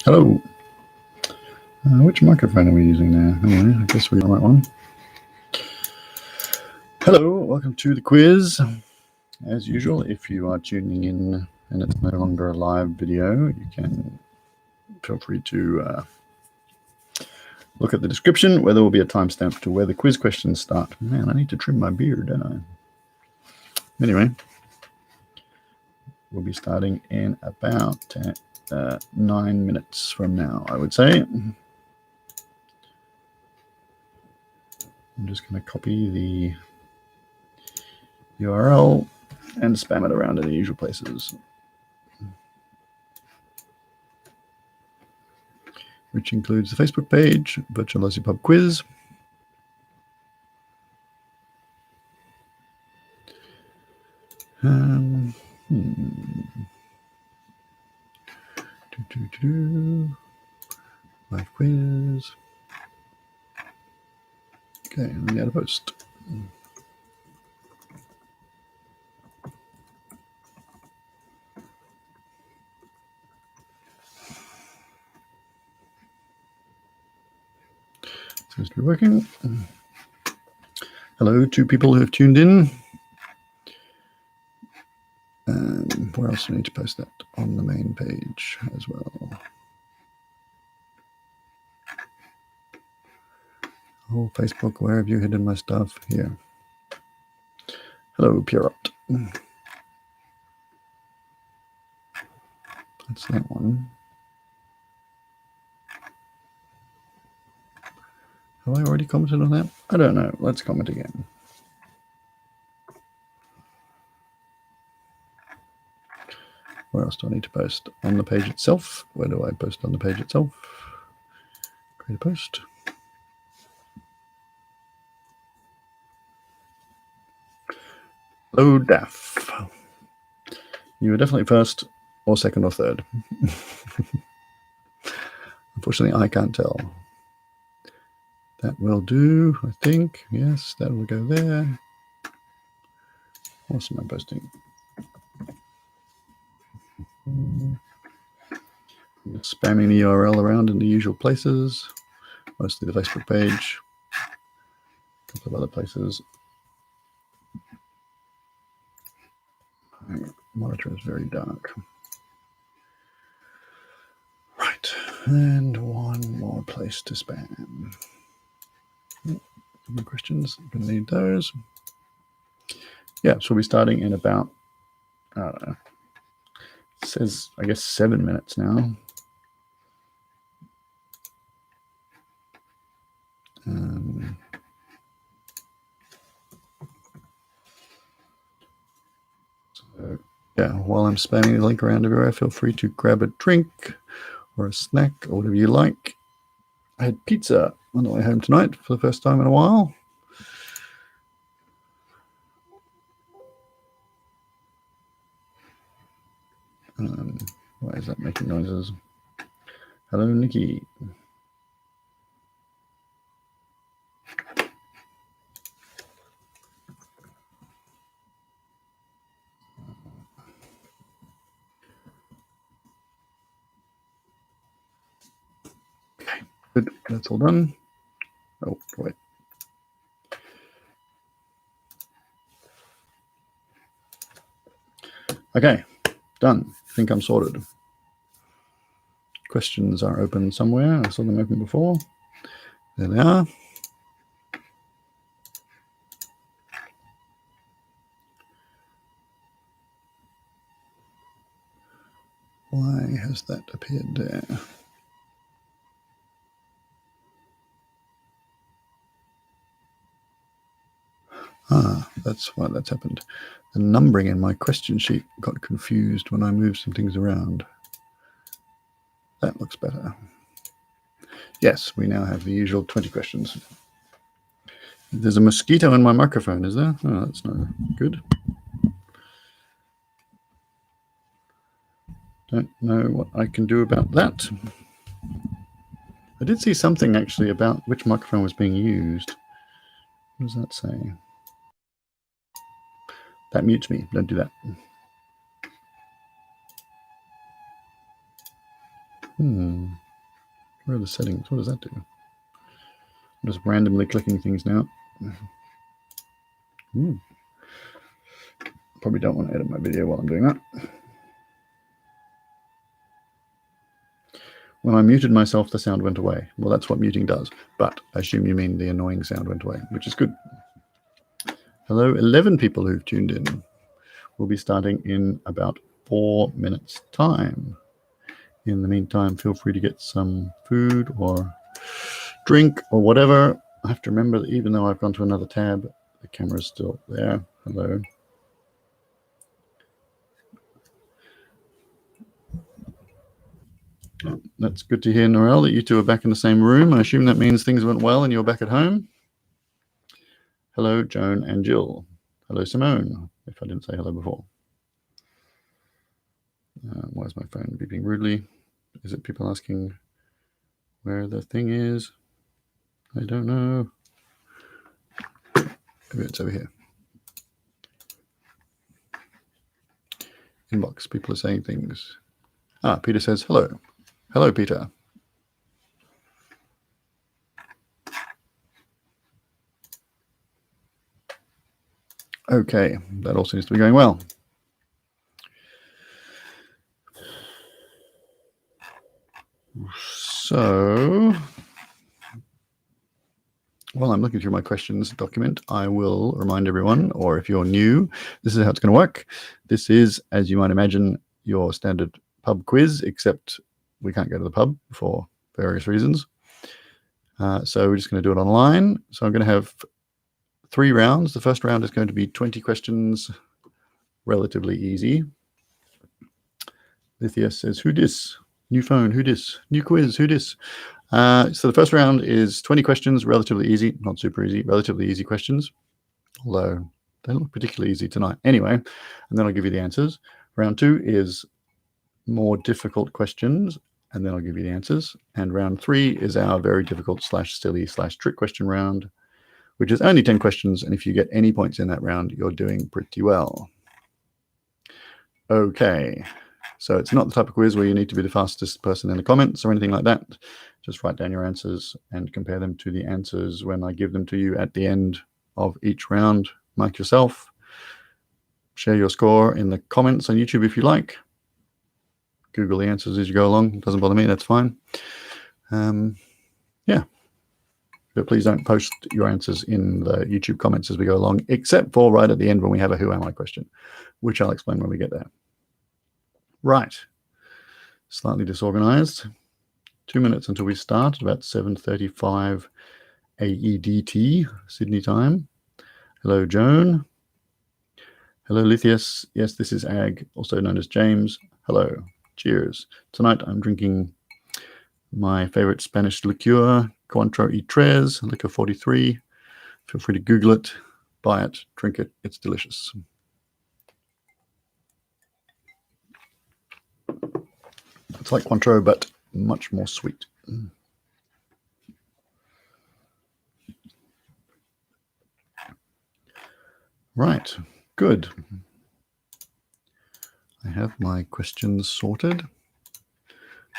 Hello. Which microphone are we using now? Anyway, I guess we're the right one. Hello, welcome to the quiz. As usual, if you are tuning in and it's no longer a live video, you can feel free to look at the description where there will be a timestamp to where the quiz questions start. Man, I need to trim my beard, don't I? Anyway, we'll be starting in about 9 minutes from now, I would say. I'm just going to copy the URL and spam it around in the usual places, which includes the Facebook page, Virtual Aussie Pub Quiz. Live quiz. Okay, let me add a post. Seems to be working. Hello to people who have tuned in. Where else do I need to post that? On the main page as well. Oh, Facebook, where have you hidden my stuff? Here. Hello, Pierrot. That's that one. Have I already commented on that? I don't know. Let's comment again. Where else do I need to post? On the page itself. Where do I post on the page itself? Create a post. Hello, Daff. You were definitely first or second or third. Unfortunately, I can't tell. That will do, I think. Yes, that will go there. What am I posting? Spamming the URL around in the usual places, mostly the Facebook page, a couple of other places. My monitor is very dark. Right, and one more place to spam. More questions, I'm gonna need those. Yeah, so we'll be starting in about, I don't know, it says, I guess 7 minutes now. So, yeah, while I'm spamming the link around everywhere, feel free to grab a drink or a snack or whatever you like. I had pizza on the way home tonight for the first time in a while. Why is that making noises? Hello, Nikki. Okay, good. That's all done. Oh, wait. Okay, done. I think I'm sorted. Questions are open somewhere. I saw them open before. There they are. Why has that appeared there? Ah, that's why that's happened. The numbering in my question sheet got confused when I moved some things around. That looks better. Yes, we now have the usual 20 questions. There's a mosquito in my microphone, is there? Oh, that's not good. Don't know what I can do about that. I did see something actually about which microphone was being used. What does that say? That mutes me. Don't do that. Where are the settings? What does that do? I'm just randomly clicking things now. Probably don't want to edit my video while I'm doing that. When I muted myself, the sound went away. Well, that's what muting does. But I assume you mean the annoying sound went away, which is good. Hello, 11 people who've tuned in. We'll be starting in about 4 minutes' time. In the meantime, feel free to get some food or drink or whatever. I have to remember that even though I've gone to another tab, the camera's still there. Hello. That's good to hear, Norel, that you two are back in the same room. I assume that means things went well and you're back at home. Hello, Joan and Jill. Hello, Simone, if I didn't say hello before. Why is my phone beeping rudely? Is it people asking where the thing is? I don't know. Maybe it's over here. Inbox, people are saying things. Peter says hello. Hello, Peter. Okay, that all seems to be going well. So, while I'm looking through my questions document, I will remind everyone, or if you're new, this is how it's going to work. This is, as you might imagine, your standard pub quiz, except we can't go to the pub for various reasons. So we're just going to do it online. So I'm going to have 3 rounds. The first round is going to be 20 questions, relatively easy. Lithia says, who dis? New phone, who dis? New quiz, who dis? So the first round is 20 questions, relatively easy, not super easy, relatively easy questions, although they don't look particularly easy tonight. Anyway, and then I'll give you the answers. Round 2 is more difficult questions, and then I'll give you the answers. And round 3 is our very difficult / silly / trick question round, which is only 10 questions. And if you get any points in that round, you're doing pretty well. Okay. So it's not the type of quiz where you need to be the fastest person in the comments or anything like that. Just write down your answers and compare them to the answers when I give them to you at the end of each round. Mark yourself. Share your score in the comments on YouTube if you like. Google the answers as you go along. It doesn't bother me. That's fine. Yeah. But please don't post your answers in the YouTube comments as we go along, except for right at the end when we have a who am I question, which I'll explain when we get there. Right. Slightly disorganized. 2 minutes until we start at about 7:35 AEDT, Sydney time. Hello, Joan. Hello, Lithius. Yes, this is Ag, also known as James. Hello. Cheers. Tonight I'm drinking my favorite Spanish liqueur, Cointreau y Tres, liquor 43. Feel free to Google it, buy it, drink it. It's delicious. It's like Cointreau, but much more sweet. Right, good. I have my questions sorted.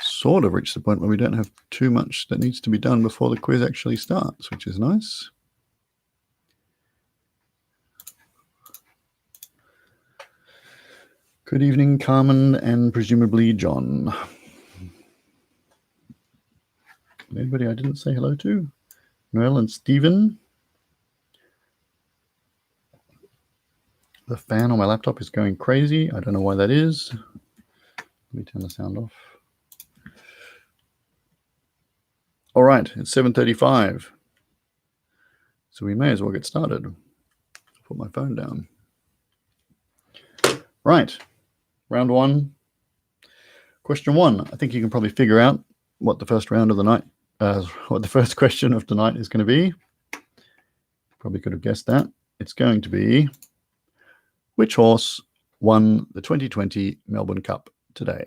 Sort of reached the point where we don't have too much that needs to be done before the quiz actually starts, which is nice. Good evening, Carmen, and presumably John. Anybody I didn't say hello to? Noel and Stephen. The fan on my laptop is going crazy. I don't know why that is. Let me turn the sound off. All right, it's 7:35. So we may as well get started. Put my phone down. Right, round 1. Question 1. I think you can probably figure out what the first round of the night, what the first question of the night is going to be. Probably could have guessed that. It's going to be, which horse won the 2020 Melbourne Cup today?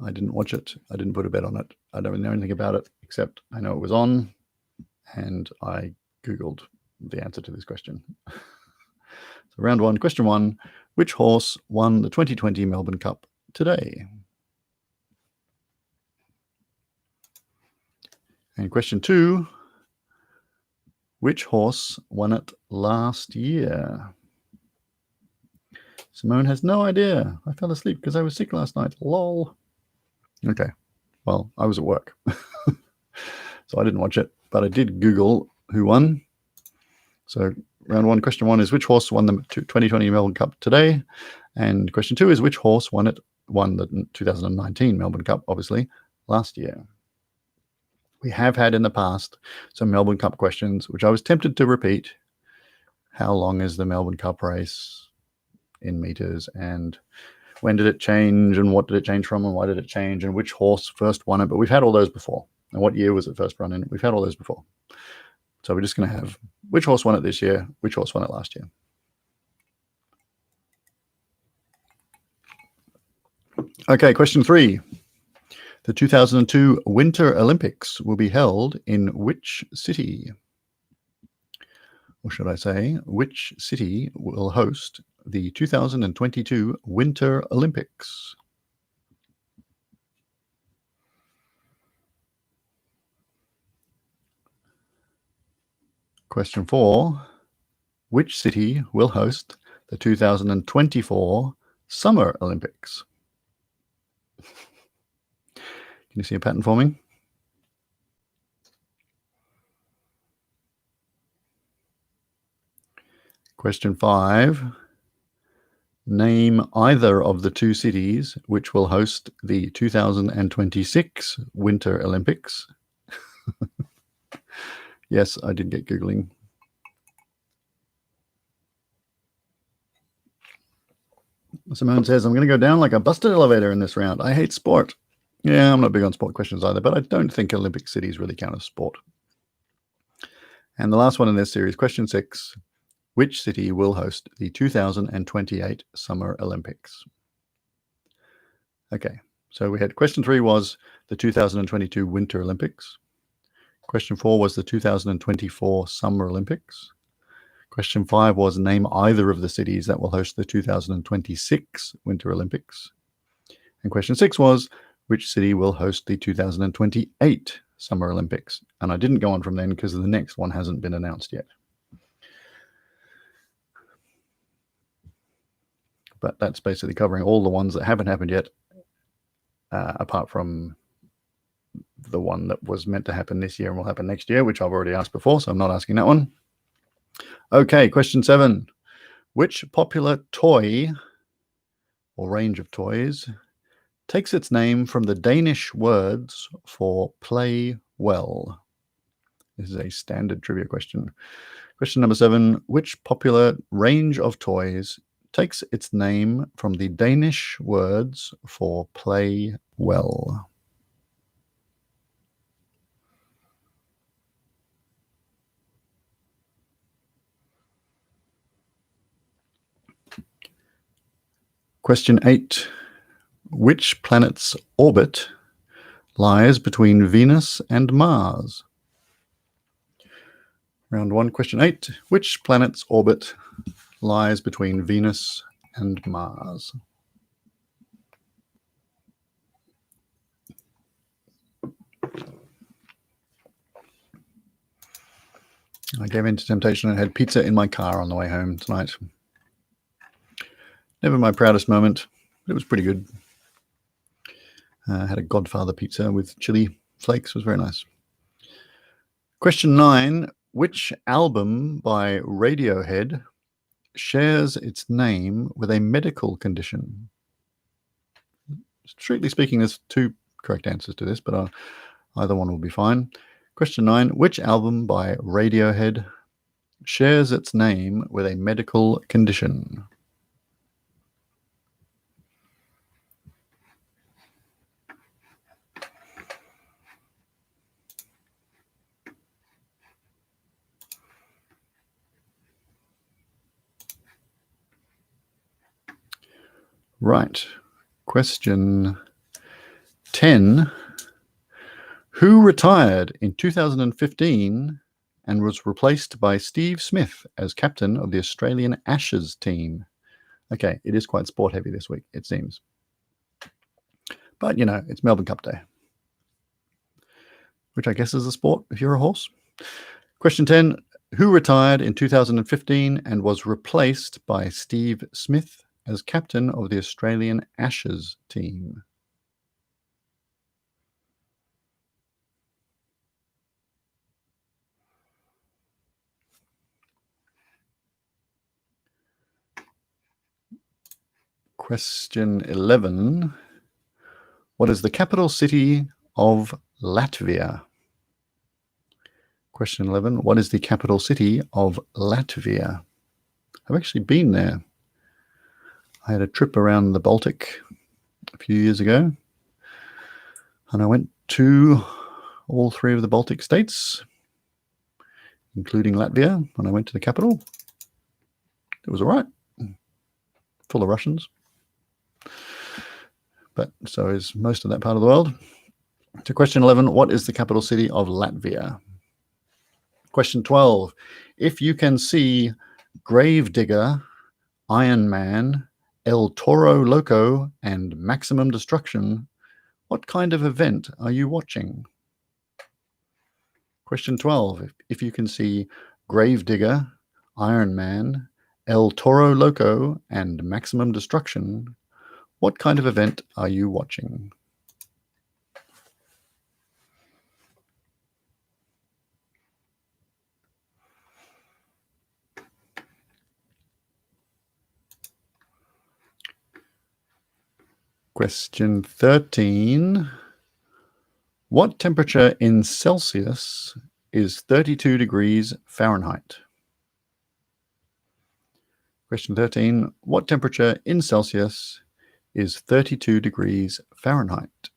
I didn't watch it. I didn't put a bet on it. I don't know anything about it, except I know it was on, and I Googled the answer to this question. So round 1, question 1, which horse won the 2020 Melbourne Cup today? And question 2, which horse won it last year? Simone has no idea. I fell asleep because I was sick last night. Lol. Okay. Well, I was at work, so I didn't watch it, but I did Google who won. So round 1, question 1 is which horse won the 2020 Melbourne Cup today? And question 2 is which horse won the 2019 Melbourne Cup, obviously, last year? We have had in the past some Melbourne Cup questions, which I was tempted to repeat. How long is the Melbourne Cup race in meters? And when did it change? And what did it change from? And why did it change? And which horse first won it? But we've had all those before. And what year was it first run in? We've had all those before. So we're just going to have which horse won it this year? Which horse won it last year? Okay, question 3. The 2002 Winter Olympics will be held in which city? Or should I say, which city will host the 2022 Winter Olympics? Question 4. Which city will host the 2024 Summer Olympics? Can you see a pattern forming? Question 5. Name either of the 2 cities which will host the 2026 Winter Olympics. Yes, I did get Googling. Simone says, I'm going to go down like a busted elevator in this round. I hate sport. Yeah, I'm not big on sport questions either, but I don't think Olympic cities really count as sport. And the last one in this series, question 6. Which city will host the 2028 Summer Olympics? Okay, so we had question 3 was the 2022 Winter Olympics. Question 4 was the 2024 Summer Olympics. Question 5 was name either of the cities that will host the 2026 Winter Olympics. And question 6 was which city will host the 2028 Summer Olympics. And I didn't go on from then because the next one hasn't been announced yet. But that's basically covering all the ones that haven't happened yet, apart from the one that was meant to happen this year and will happen next year, which I've already asked before, so I'm not asking that one. Okay, question 7. Which popular toy or range of toys takes its name from the Danish words for play well? This is a standard trivia question. Question number 7. Which popular range of toys takes its name from the Danish words for play well? Question 8. Which planet's orbit lies between Venus and Mars? Round 1, question 8. Which planet's orbit lies between Venus and Mars? I gave in to temptation and had pizza in my car on the way home tonight. Never my proudest moment, but it was pretty good. Had a Godfather pizza with chili flakes. It was very nice. Question 9. Which album by Radiohead shares its name with a medical condition? Strictly speaking, there's 2 correct answers to this, but either one will be fine. Question 9. Which album by Radiohead shares its name with a medical condition? Right. Question 10. Who retired in 2015 and was replaced by Steve Smith as captain of the Australian Ashes team? Okay, it is quite sport heavy this week, it seems. But, you know, it's Melbourne Cup Day. which I guess is a sport if you're a horse. Question 10. Who retired in 2015 and was replaced by Steve Smith as captain of the Australian Ashes team? Question 11. What is the capital city of Latvia? Question 11. What is the capital city of Latvia? I've actually been there. I had a trip around the Baltic a few years ago, and I went to all three of the Baltic states, including Latvia, when I went to the capital. It was all right. Full of Russians. But so is most of that part of the world. To question 11, what is the capital city of Latvia? Question 12, if you can see Gravedigger, Iron Man, El Toro Loco, and Maximum Destruction, what kind of event are you watching? Question 12, if you can see Gravedigger, Iron Man, El Toro Loco, and Maximum Destruction, what kind of event are you watching? Question 13. What temperature in Celsius is 32 degrees Fahrenheit? Question 13. What temperature in Celsius is 32 degrees Fahrenheit?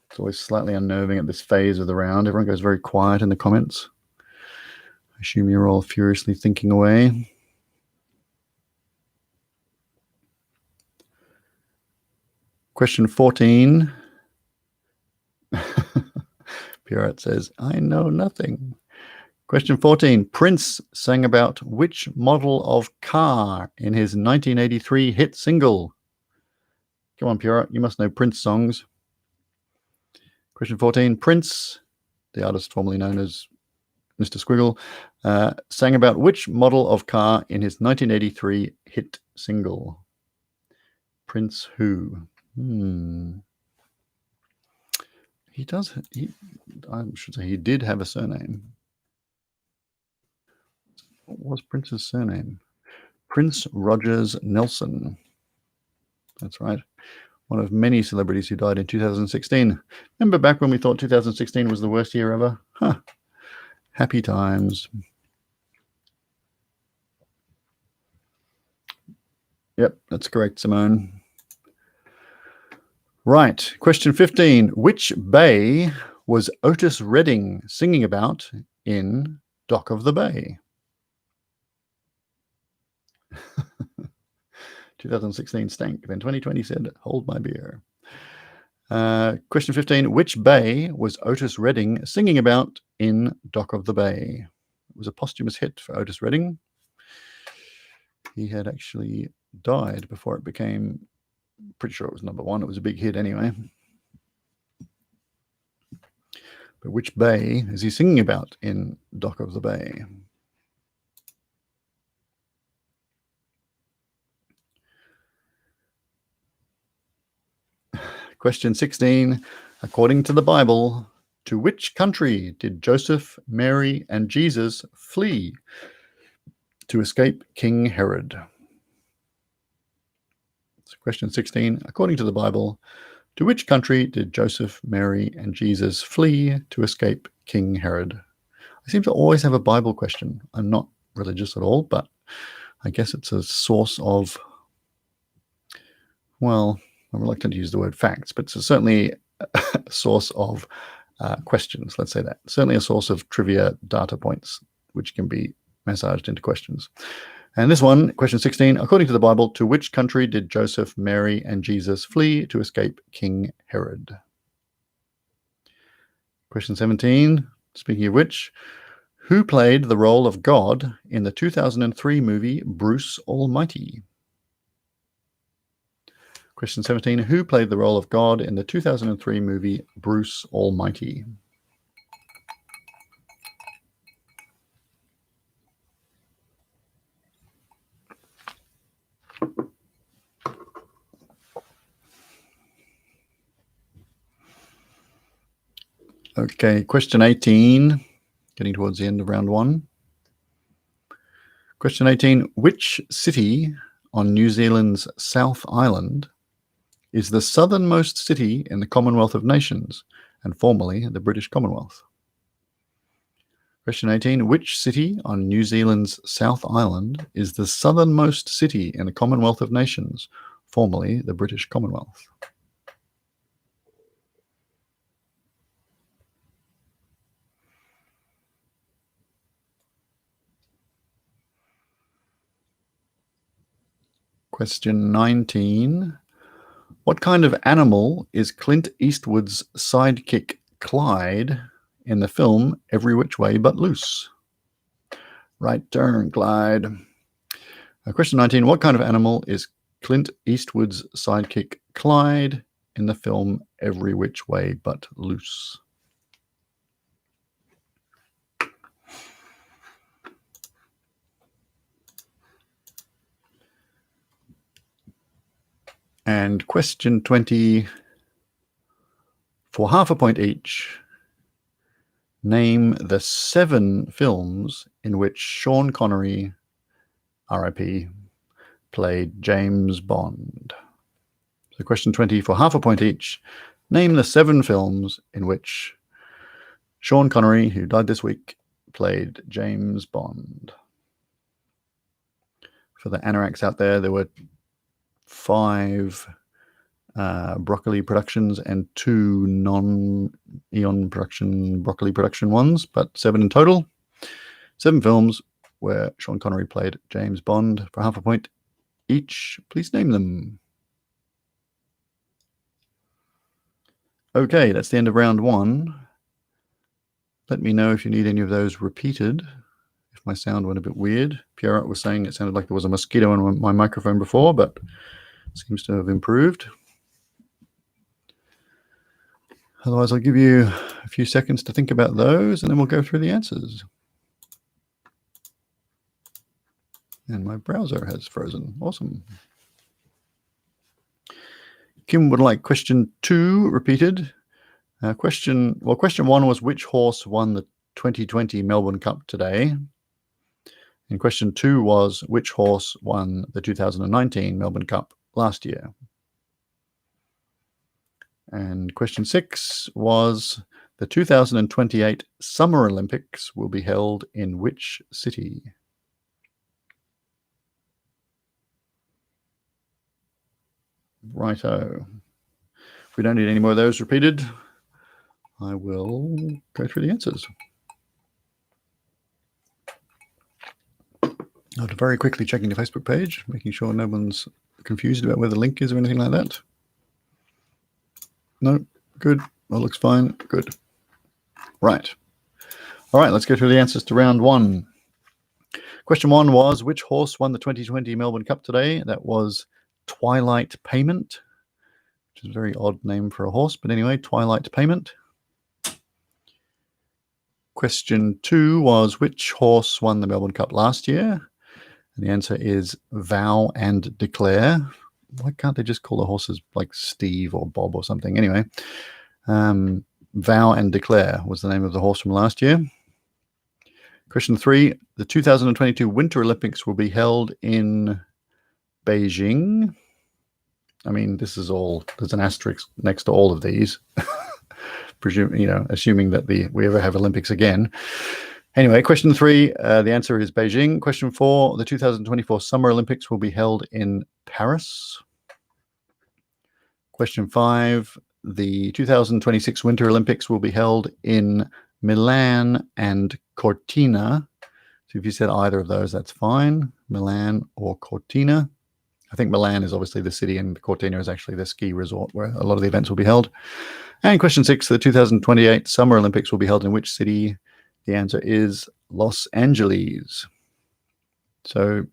It's always slightly unnerving at this phase of the round. Everyone goes very quiet in the comments. I assume you're all furiously thinking away. Question 14. Pierrot says, I know nothing. Question 14. Prince sang about which model of car in his 1983 hit single? Come on, Pierrot, you must know Prince songs. Question 14. Prince, the artist formerly known as Mr. Squiggle, sang about which model of car in his 1983 hit single? Prince who? I should say he did have a surname. What was Prince's surname? Prince Rogers Nelson. That's right. One of many celebrities who died in 2016. Remember back when we thought 2016 was the worst year ever? Huh. Happy times. Yep, that's correct, Simone. Right. Question 15. Which bay was Otis Redding singing about in Dock of the Bay? 2016 stank. Then 2020 said, hold my beer. Question 15. Which bay was Otis Redding singing about in Dock of the Bay? It was a posthumous hit for Otis Redding. He had actually died before it became, pretty sure it was number one. It was a big hit anyway. But which bay is he singing about in Dock of the Bay? Question 16. According to the Bible, to which country did Joseph, Mary, and Jesus flee to escape King Herod? So question 16. According to the Bible, to which country did Joseph, Mary, and Jesus flee to escape King Herod? I seem to always have a Bible question. I'm not religious at all, but I guess it's a source of, well, I'm reluctant to use the word facts, but it's certainly a source of questions, let's say that. Certainly a source of trivia data points, which can be massaged into questions. And this one, question 16, according to the Bible, to which country did Joseph, Mary, and Jesus flee to escape King Herod? Question 17, speaking of which, who played the role of God in the 2003 movie Bruce Almighty? Question 17. Who played the role of God in the 2003 movie Bruce Almighty? Okay, question 18, getting towards the end of round one. Question 18, which city on New Zealand's South Island is the southernmost city in the Commonwealth of Nations and formerly the British Commonwealth? Question 18, which city on New Zealand's South Island is the southernmost city in the Commonwealth of Nations, formerly the British Commonwealth? Question 19. What kind of animal is Clint Eastwood's sidekick Clyde in the film Every Which Way But Loose? Right turn, Clyde. Question 19. What kind of animal is Clint Eastwood's sidekick Clyde in the film Every Which Way But Loose? And question 20, for half a point each, name the 7 films in which Sean Connery, RIP, played James Bond. So question 20, for half a point each, name the 7 films in which Sean Connery, who died this week, played James Bond. For the anoraks out there, there were 5 Broccoli Productions and 2 non-Eon Production Broccoli Production ones, but 7 in total. 7 films where Sean Connery played James Bond. For half a point each, please name them. Okay, that's the end of round 1. Let me know if you need any of those repeated. If my sound went a bit weird. Pierre was saying it sounded like there was a mosquito in my microphone before, but seems to have improved. Otherwise, I'll give you a few seconds to think about those, and then we'll go through the answers. And my browser has frozen. Awesome. Kim would like question 2 repeated. Question 1 was which horse won the 2020 Melbourne Cup today? And question 2 was which horse won the 2019 Melbourne Cup last year? And question 6 was the 2028 Summer Olympics will be held in which city? Righto. If we don't need any more of those repeated, I will go through the answers. I'll very quickly checking the Facebook page, making sure no one's confused about where the link is or anything like that. No, good. All looks fine. Good. Right. All right, let's go through the answers to round 1. Question 1 was which horse won the 2020 Melbourne Cup today? That was Twilight Payment, which is a very odd name for a horse, but anyway, Twilight Payment. Question 2 was which horse won the Melbourne Cup last year? And the answer is Vow and Declare. Why can't they just call the horses like Steve or Bob or something? Anyway, Vow and Declare was the name of the horse from last year. Question 3, the 2022 Winter Olympics will be held in Beijing. I mean, this is all, there's an asterisk next to all of these. Assuming that we ever have Olympics again. Anyway, question 3, the answer is Beijing. Question 4, the 2024 Summer Olympics will be held in Paris. Question 5, the 2026 Winter Olympics will be held in Milan and Cortina. So if you said either of those, that's fine. Milan or Cortina. I think Milan is obviously the city and Cortina is actually the ski resort where a lot of the events will be held. And question 6, the 2028 Summer Olympics will be held in which city? The answer is Los Angeles. So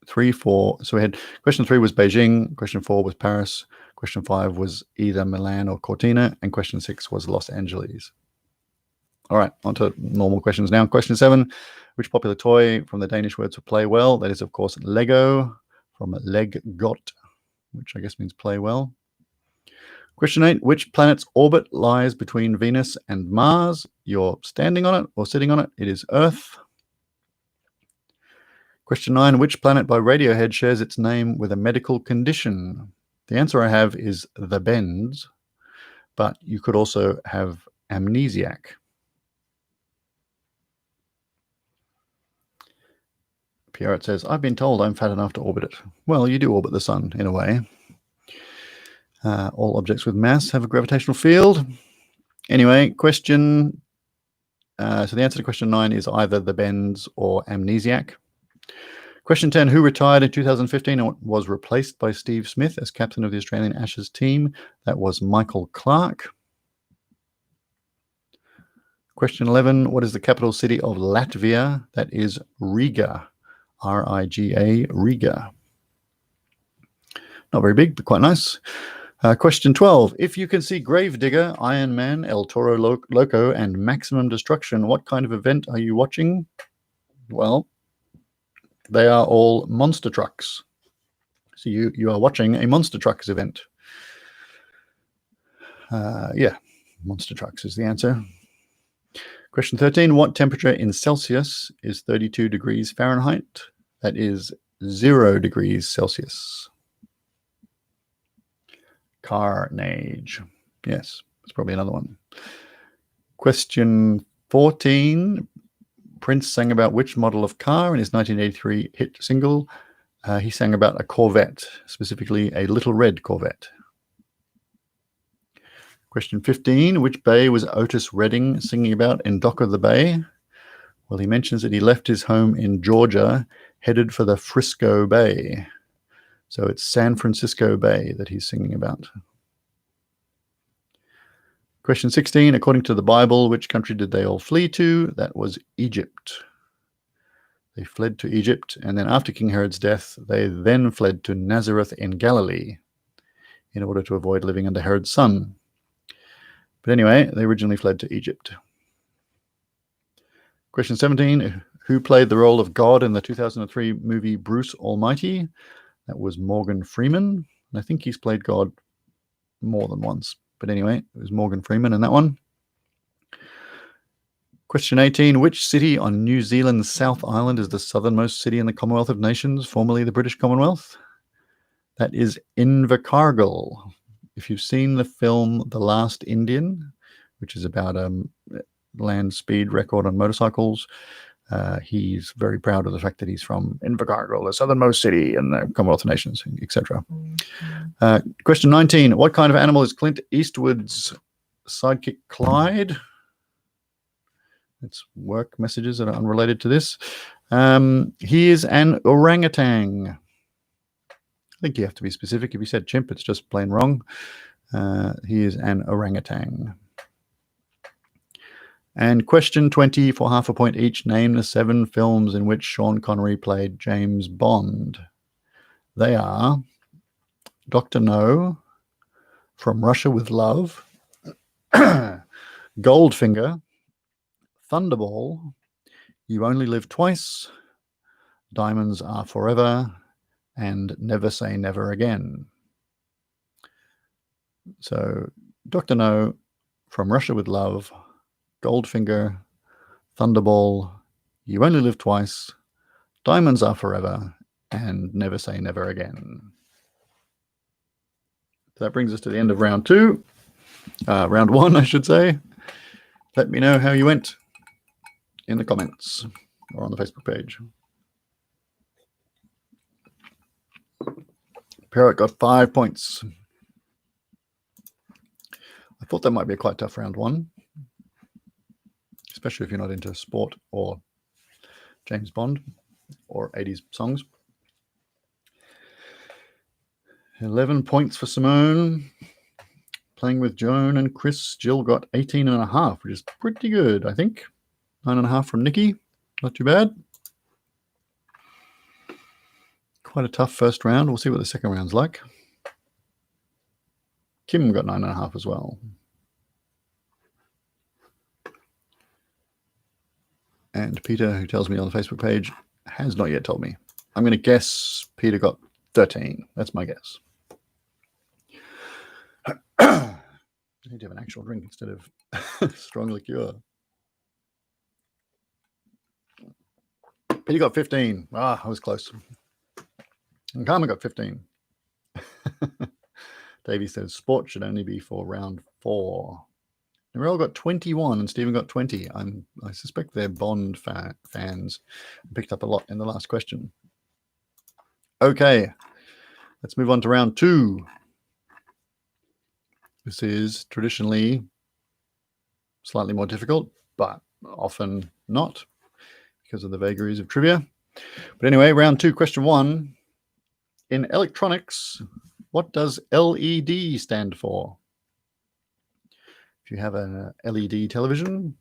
3, 4. So we had question 3 was Beijing, question 4 was Paris, question 5 was either Milan or Cortina, and question 6 was Los Angeles. All right, on to normal questions now. Question 7, which popular toy from the Danish word for play well? That is, of course, Lego, from leg godt, which I guess means play well. Question 8, which planet's orbit lies between Venus and Mars? You're standing on it or sitting on it. It is Earth. Question 9, which planet by Radiohead shares its name with a medical condition? The answer I have is the Bends, but you could also have amnesiac. Pierrot says, I've been told I'm fat enough to orbit it. Well, you do orbit the sun, in a way. All objects with mass have a gravitational field. Anyway, question... so the answer to question 9 is either the Bends or amnesiac. Question 10, who retired in 2015 and was replaced by Steve Smith as captain of the Australian Ashes team? That was Michael Clarke. Question 11, what is the capital city of Latvia? That is Riga, R-I-G-A, Riga. Not very big, but quite nice. Question 12, if you can see Gravedigger, Iron Man, El Toro Loco, and Maximum Destruction, what kind of event are you watching? Well, they are all monster trucks. So you are watching a monster trucks event. Yeah, monster trucks is the answer. Question 13, what temperature in Celsius is 32 degrees Fahrenheit? That is 0 degrees Celsius. Carnage. Yes, it's probably another one. Question 14, Prince sang about which model of car in his 1983 hit single? He sang about a Corvette, specifically a Little Red Corvette. Question 15, which bay was Otis Redding singing about in Dock of the Bay? Well, he mentions that he left his home in Georgia, headed for the Frisco Bay. So it's San Francisco Bay that he's singing about. Question 16, according to the Bible, which country did they all flee to? That was Egypt. They fled to Egypt, and then after King Herod's death, they then fled to Nazareth in Galilee in order to avoid living under Herod's son. But anyway, they originally fled to Egypt. Question 17, who played the role of God in the 2003 movie Bruce Almighty? That was Morgan Freeman. And I think he's played God more than once. But anyway, it was Morgan Freeman in that one. Question 18, which city on New Zealand's South Island is the southernmost city in the Commonwealth of Nations, formerly the British Commonwealth? That is Invercargill. If you've seen the film The Last Indian, which is about a land speed record on motorcycles, he's very proud of the fact that he's from Invercargill, the southernmost city in the Commonwealth of Nations, etc. Question 19. What kind of animal is Clint Eastwood's sidekick Clyde? It's work messages that are unrelated to this. He is an orangutan. I think you have to be specific. If you said chimp, it's just plain wrong. He is an orangutan. And question 20 for half a point each. Name the 7 films in which Sean Connery played James Bond. They are Dr. No, From Russia with Love, Goldfinger, Thunderball, You Only Live Twice, Diamonds Are Forever, and Never Say Never Again. So Dr. No, From Russia with Love, Goldfinger, Thunderball, You Only Live Twice, Diamonds Are Forever, and Never Say Never Again. So that brings us to the end of round 2. Round 1, I should say. Let me know how you went in the comments or on the Facebook page. Parrot got 5 points. I thought that might be a quite tough round 1. Especially if you're not into sport or James Bond or 80s songs. 11 points for Simone. Playing with Joan and Chris, Jill got 18.5, which is pretty good, I think. 9.5 from Nikki. Not too bad. Quite a tough first round. We'll see what the second round's like. Kim got 9.5 as well. And Peter, who tells me on the Facebook page, has not yet told me. I'm going to guess Peter got 13. That's my guess. I need to have an actual drink instead of strong liqueur. Peter got 15. Ah, I was close. And Carmen got 15. Davey says sport should only be for round 4. Narelle got 21 and Stephen got 20. I suspect they're Bond fans. Picked up a lot in the last question. Okay, let's move on to round 2. This is traditionally slightly more difficult, but often not because of the vagaries of trivia. But anyway, round 2, question 1. In electronics, what does LED stand for? If you have an LED television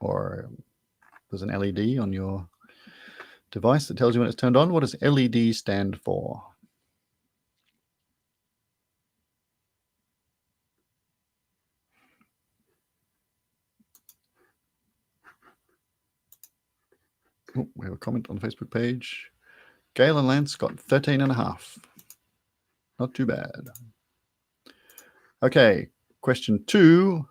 or there's an LED on your device that tells you when it's turned on, what does LED stand for? Oh, we have a comment on the Facebook page. Gail and Lance got 13.5. Not too bad. Okay, question 2.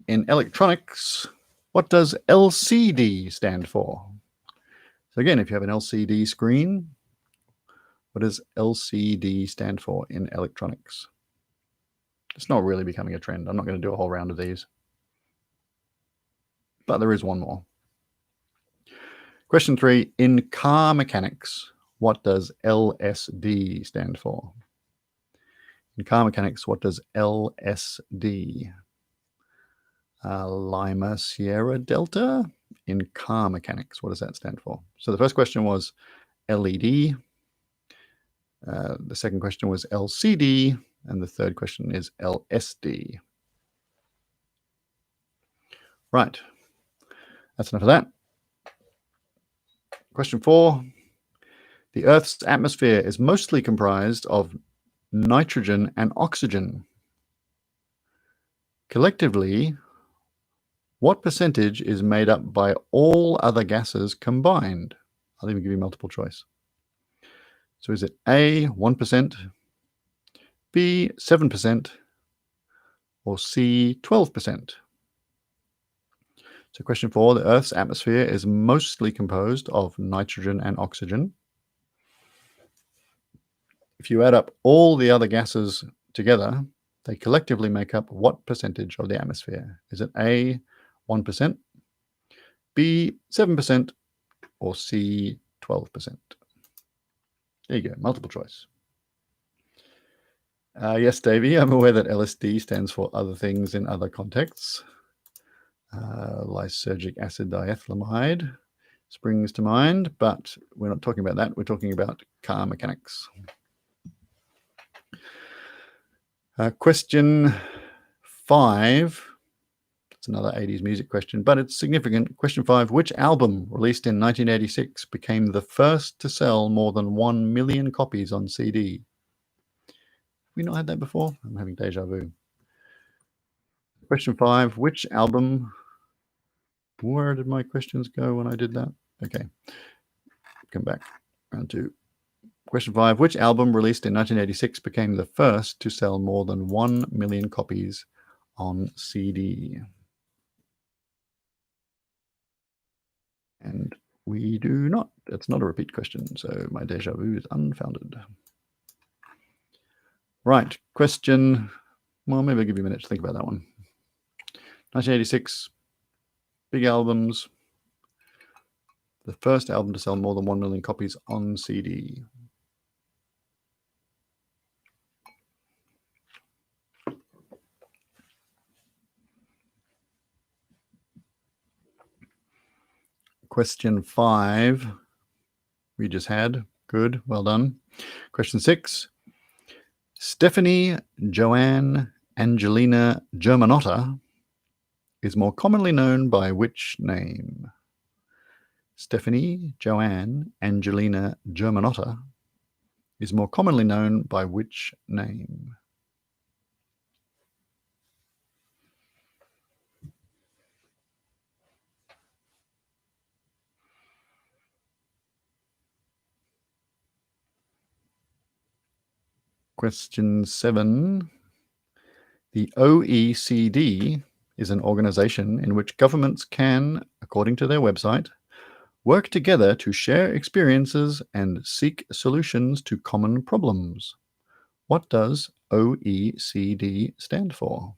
In electronics, what does LCD stand for? So again, if you have an LCD screen, what does LCD stand for in electronics? It's not really becoming a trend. I'm not going to do a whole round of these. But there is one more. Question 3, in car mechanics, what does LSD stand for? In car mechanics, what does LSD? Lima Sierra Delta. In car mechanics, what does that stand for? So the first question was LED. The second question was LCD. And the third question is LSD. Right. That's enough of that. Question 4. The Earth's atmosphere is mostly comprised of nitrogen and oxygen. Collectively, what percentage is made up by all other gases combined? I'll even give you multiple choice. So is it A, 1%, B, 7%, or C, 12%? So question 4, the Earth's atmosphere is mostly composed of nitrogen and oxygen. If you add up all the other gases together, they collectively make up what percentage of the atmosphere? Is it A, 1%, B, 7%, or C, 12%? There you go, multiple choice. Yes, Davey, I'm aware that LSD stands for other things in other contexts. Lysergic acid diethylamide springs to mind, but we're not talking about that. We're talking about car mechanics. Question 5. It's another 80s music question, but it's significant. Question 5. Which album released in 1986 became the first to sell more than 1 million copies on CD? Have we not had that before? I'm having deja vu. Question 5. Which album... Where did my questions go when I did that? Okay. Come back. Round 2. Question 5. Which album released in 1986 became the first to sell more than 1 million copies on CD? And we do not. It's not a repeat question, so my deja vu is unfounded. Right. Question... Well, maybe I'll give you a minute to think about that one. 1986... Big albums. The first album to sell more than 1 million copies on CD. Question 5. We just had. Good. Well done. Question 6. Stephanie Joanne Angelina Germanotta is more commonly known by which name? Stephanie Joanne Angelina Germanotta is more commonly known by which name? Question 7. The OECD is an organization in which governments can, according to their website, work together to share experiences and seek solutions to common problems. What does OECD stand for?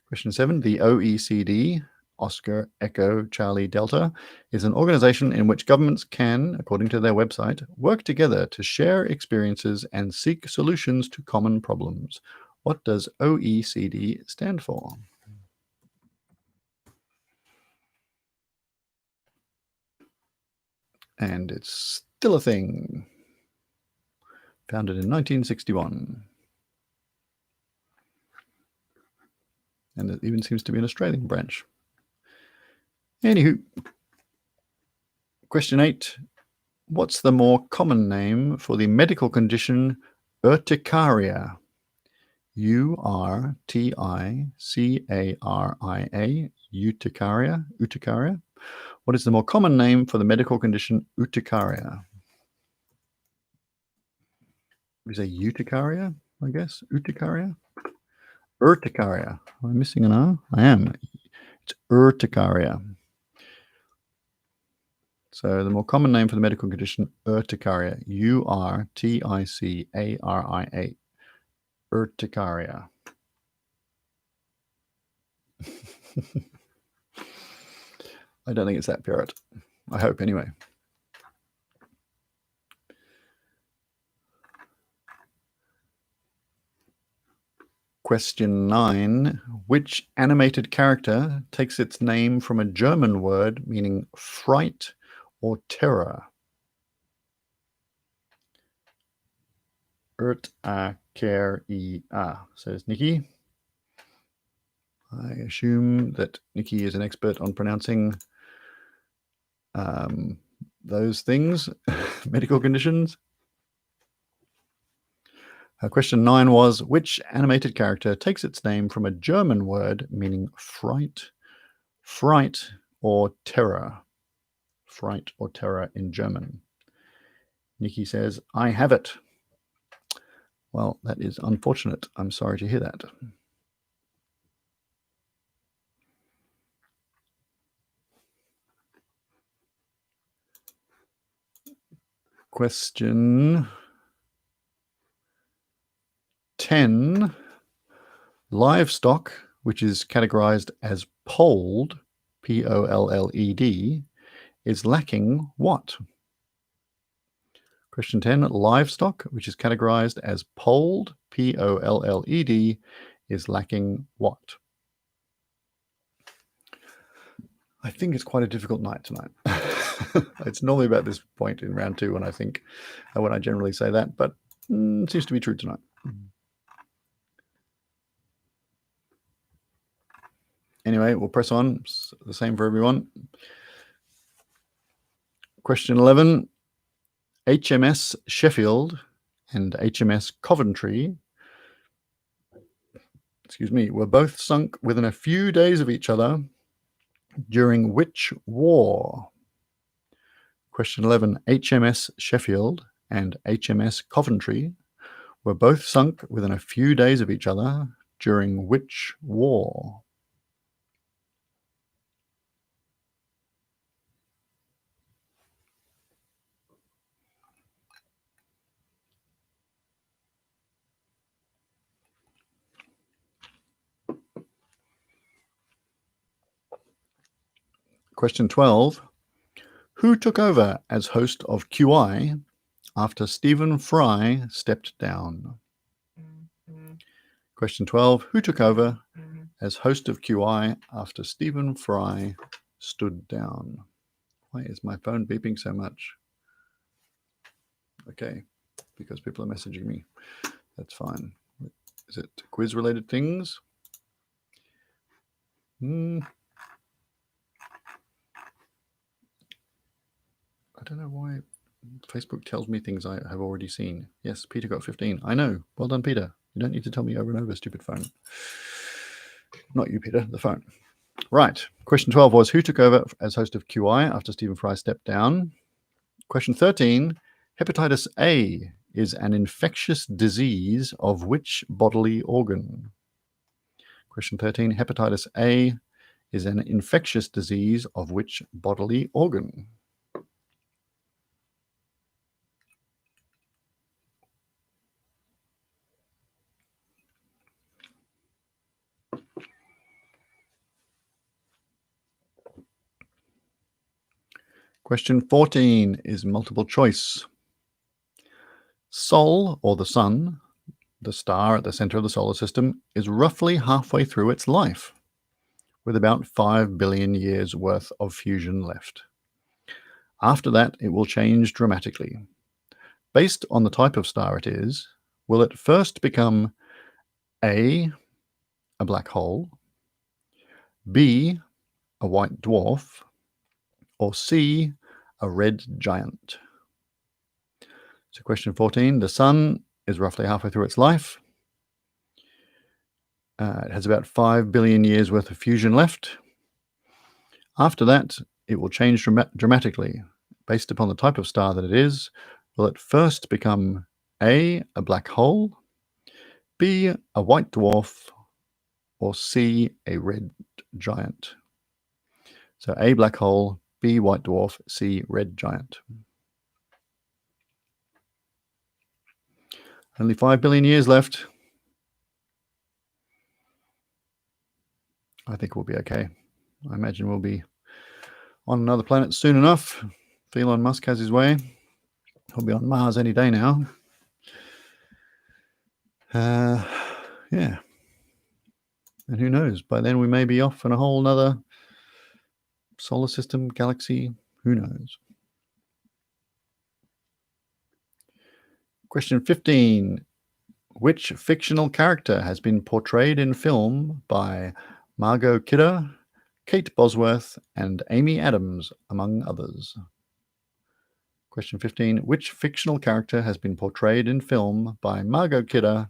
Question 7. The OECD, Oscar Echo Charlie Delta, is an organization in which governments can, according to their website, work together to share experiences and seek solutions to common problems. What does OECD stand for? And it's still a thing. Founded in 1961. And it even seems to be an Australian branch. Anywho, question 8. What's the more common name for the medical condition urticaria? Urticaria, urticaria. What is the more common name for the medical condition urticaria? Is it urticaria, I guess? Urticaria? Urticaria. Am I missing an R? I am. It's urticaria. So the more common name for the medical condition urticaria, urticaria, urticaria. I don't think it's that pure. I hope anyway. Question 9. Which animated character takes its name from a German word meaning fright or terror? Urticaria, says Nikki. I assume that Nikki is an expert on pronouncing those things, medical conditions. Question 9 was, which animated character takes its name from a German word meaning fright or terror? Fright or terror in German. Nikki says, I have it. Well, that is unfortunate. I'm sorry to hear that. Question 10. Livestock, which is categorized as polled, P-O-L-L-E-D, is lacking what? Question 10. Livestock, which is categorized as polled, P-O-L-L-E-D, is lacking what? I think it's quite a difficult night tonight. It's normally about this point in round 2 when I think, when I generally say that, but it seems to be true tonight. Anyway, we'll press on. It's the same for everyone. Question 11. HMS Sheffield and HMS Coventry, were both sunk within a few days of each other during which war? Question 11. HMS Sheffield and HMS Coventry were both sunk within a few days of each other during which war? Question 12. Who took over as host of QI after Stephen Fry stepped down? Question 12. Who took over as host of QI after Stephen Fry stood down? Why is my phone beeping so much? Okay, because people are messaging me. That's fine. Is it quiz-related things? don't know why Facebook tells me things I have already seen. Yes, Peter got 15. I know. Well done, Peter. You don't need to tell me over and over, stupid phone. Not you, Peter, the phone. Right. Question 12 was, who took over as host of QI after Stephen Fry stepped down? Question 13, hepatitis A is an infectious disease of which bodily organ? Question 13, hepatitis A is an infectious disease of which bodily organ? Question 14 is multiple choice. Sol, or the sun, the star at the center of the solar system, is roughly halfway through its life, with about 5 billion years worth of fusion left. After that, it will change dramatically. Based on the type of star it is, will it first become A, a black hole, B, a white dwarf, or C, a red giant? So question 14, the sun is roughly halfway through its life. It has about 5 billion years worth of fusion left. After that, it will change dramatically. Based upon the type of star that it is, will it first become A, a black hole, B, a white dwarf, or C, a red giant? So A, black hole, B, white dwarf, C, red giant. Only 5 billion years left. I think we'll be okay. I imagine we'll be on another planet soon enough. If Elon Musk has his way, he'll be on Mars any day now. Yeah. And who knows? By then we may be off in a whole nother solar system, galaxy. Who knows? Question 15. Which fictional character has been portrayed in film by Margot Kidder, Kate Bosworth, and Amy Adams, among others? Question 15. Which fictional character has been portrayed in film by Margot Kidder,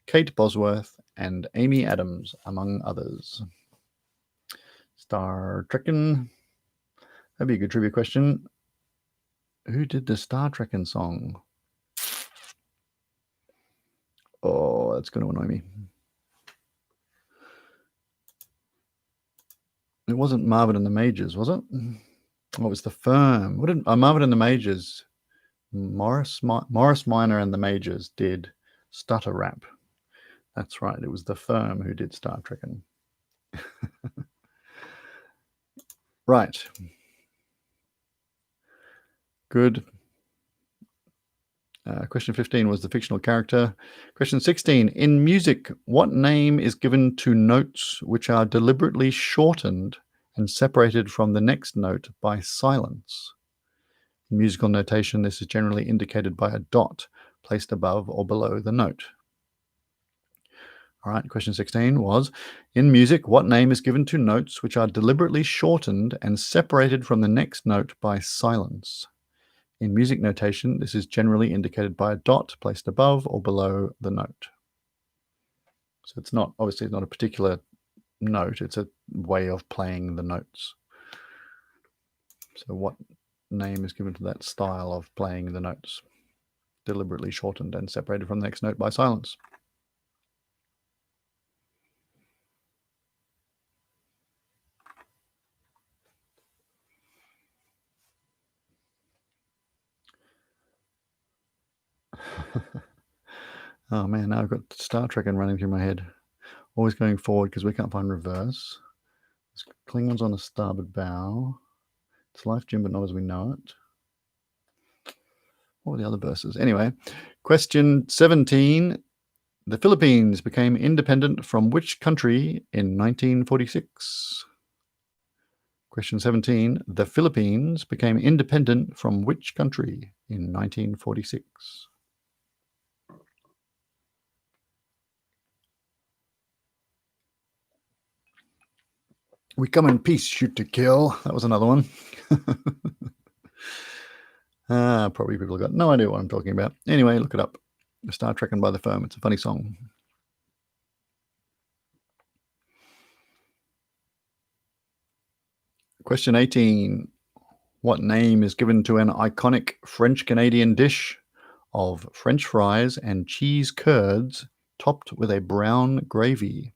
Kate Bosworth, and Amy Adams, among others? Star Trekkin'. That'd be a good trivia question. Who did the Star Trekkin' song? Oh, that's going to annoy me. It wasn't Marvin and the Majors, was it? Oh, it was The Firm. What did Marvin and the Majors? Morris Minor and the Majors did Stutter Rap. That's right. It was The Firm who did Star Trekkin'. Right. Good. Question 15 was the fictional character. Question 16. In music, what name is given to notes which are deliberately shortened and separated from the next note by silence? In musical notation, this is generally indicated by a dot placed above or below the note. All right, question 16 was, in music, what name is given to notes which are deliberately shortened and separated from the next note by silence? In music notation, this is generally indicated by a dot placed above or below the note. So it's not, obviously, it's not a particular note, it's a way of playing the notes. So what name is given to that style of playing the notes? Deliberately shortened and separated from the next note by silence. Oh man, now I've got Star Trek and running through my head. Always going forward because we can't find reverse. Klingons on the starboard bow. It's life, Jim, but not as we know it. What were the other verses? Anyway, question 17. The Philippines became independent from which country in 1946? Question 17. The Philippines became independent from which country in 1946? We come in peace, shoot to kill. That was another one. Probably people have got no idea what I'm talking about. Anyway, look it up. Star Trek and by the Foam. It's a funny song. Question 18. What name is given to an iconic French-Canadian dish of French fries and cheese curds topped with a brown gravy?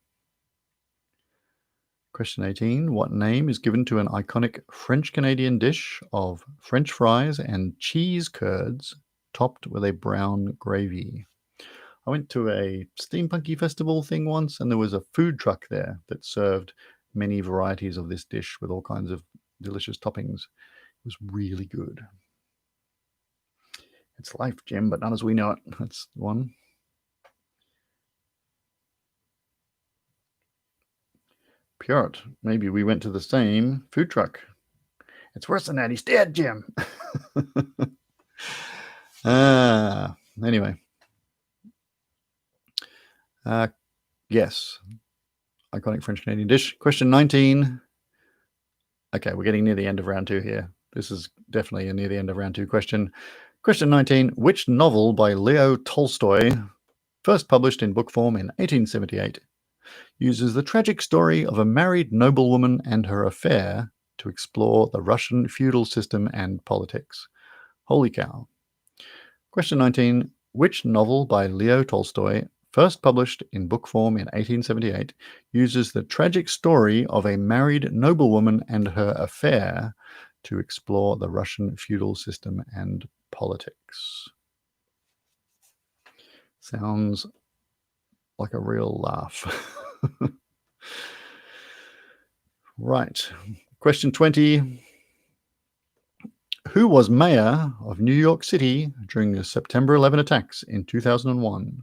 Question 18. What name is given to an iconic French-Canadian dish of French fries and cheese curds topped with a brown gravy? I went to a steampunky festival thing once, and there was a food truck there that served many varieties of this dish with all kinds of delicious toppings. It was really good. It's life, Jim, but not as we know it. That's one. Purett, maybe we went to the same food truck. It's worse than that. He's dead, Jim. Anyway. Yes. Iconic French Canadian dish. Question 19. Okay, we're getting near the end of round 2 here. This is definitely a near the end of round 2 question. Question 19. Which novel by Leo Tolstoy, first published in book form in 1878, uses the tragic story of a married noblewoman and her affair to explore the Russian feudal system and politics? Holy cow. Question 19. Which novel by Leo Tolstoy, first published in book form in 1878, uses the tragic story of a married noblewoman and her affair to explore the Russian feudal system and politics? Sounds like a real laugh. Right. Question 20. Who was mayor of New York City during the September 11 attacks in 2001?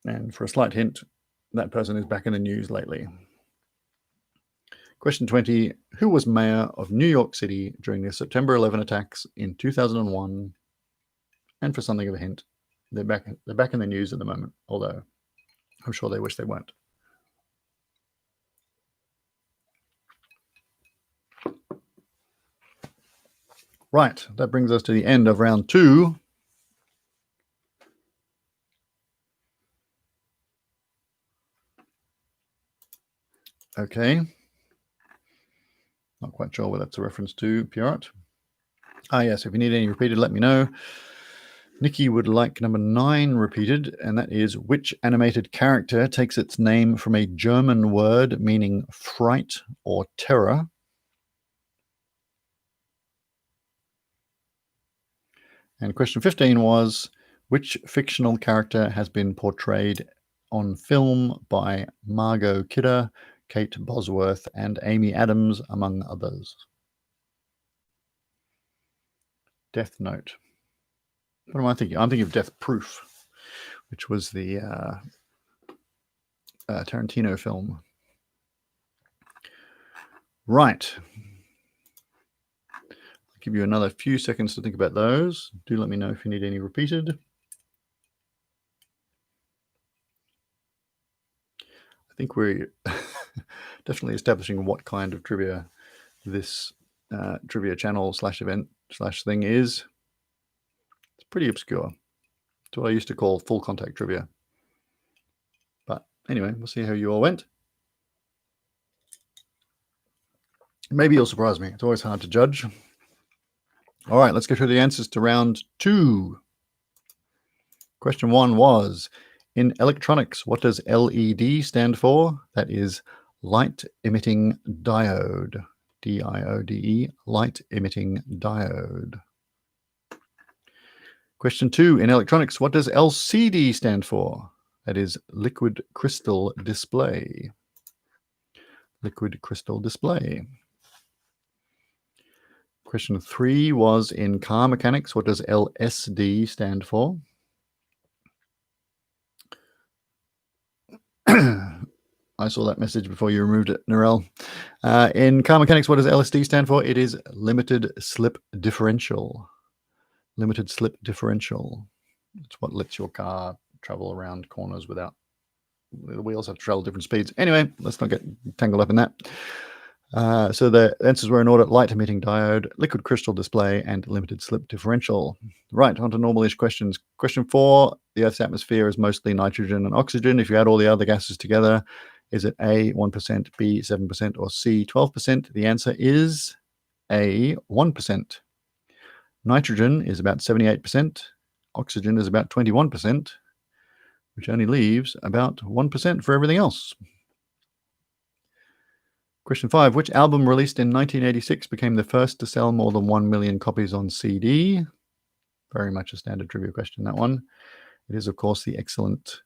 And for a slight hint, that person is back in the news lately. Question 20. Who was mayor of New York City during the September 11 attacks in 2001? And for something of a hint, they're back in the news at the moment, although I'm sure they wish they weren't. Right, that brings us to the end of round 2. Okay. Not quite sure what that's a reference to, Purett. Yes, if you need any repeated, let me know. Nikki would like number 9 repeated, and that is, which animated character takes its name from a German word meaning fright or terror? And question 15 was, which fictional character has been portrayed on film by Margot Kidder, Kate Bosworth, and Amy Adams, among others? Death Note. What am I thinking? I'm thinking of Death Proof, which was the Tarantino film. Right. I'll give you another few seconds to think about those. Do let me know if you need any repeated. I think we're definitely establishing what kind of trivia this trivia channel / event / thing is. It's pretty obscure. It's what I used to call full contact trivia. But anyway, we'll see how you all went. Maybe you'll surprise me. It's always hard to judge. All right, let's go through the answers to round 2. Question 1 was, in electronics, what does LED stand for? That is light emitting diode. D-I-O-D-E, light emitting diode. Question 2, in electronics, what does LCD stand for? That is liquid crystal display. Liquid crystal display. Question 3 was, in car mechanics, what does LSD stand for? I saw that message before you removed it, Narelle. In car mechanics, what does LSD stand for? It is limited slip differential. Limited slip differential. It's what lets your car travel around corners without the wheels have to travel different speeds. Anyway, let's not get tangled up in that. So the answers were in order: light-emitting diode, liquid crystal display, and limited slip differential. Right, on to normal-ish questions. Question 4, the Earth's atmosphere is mostly nitrogen and oxygen. If you add all the other gases together, is it A, 1%, B, 7%, or C, 12%? The answer is A, 1%. Nitrogen is about 78%. Oxygen is about 21%, which only leaves about 1% for everything else. Question 5. Which album released in 1986 became the first to sell more than 1 million copies on CD? Very much a standard trivia question, that one. It is, of course, the excellent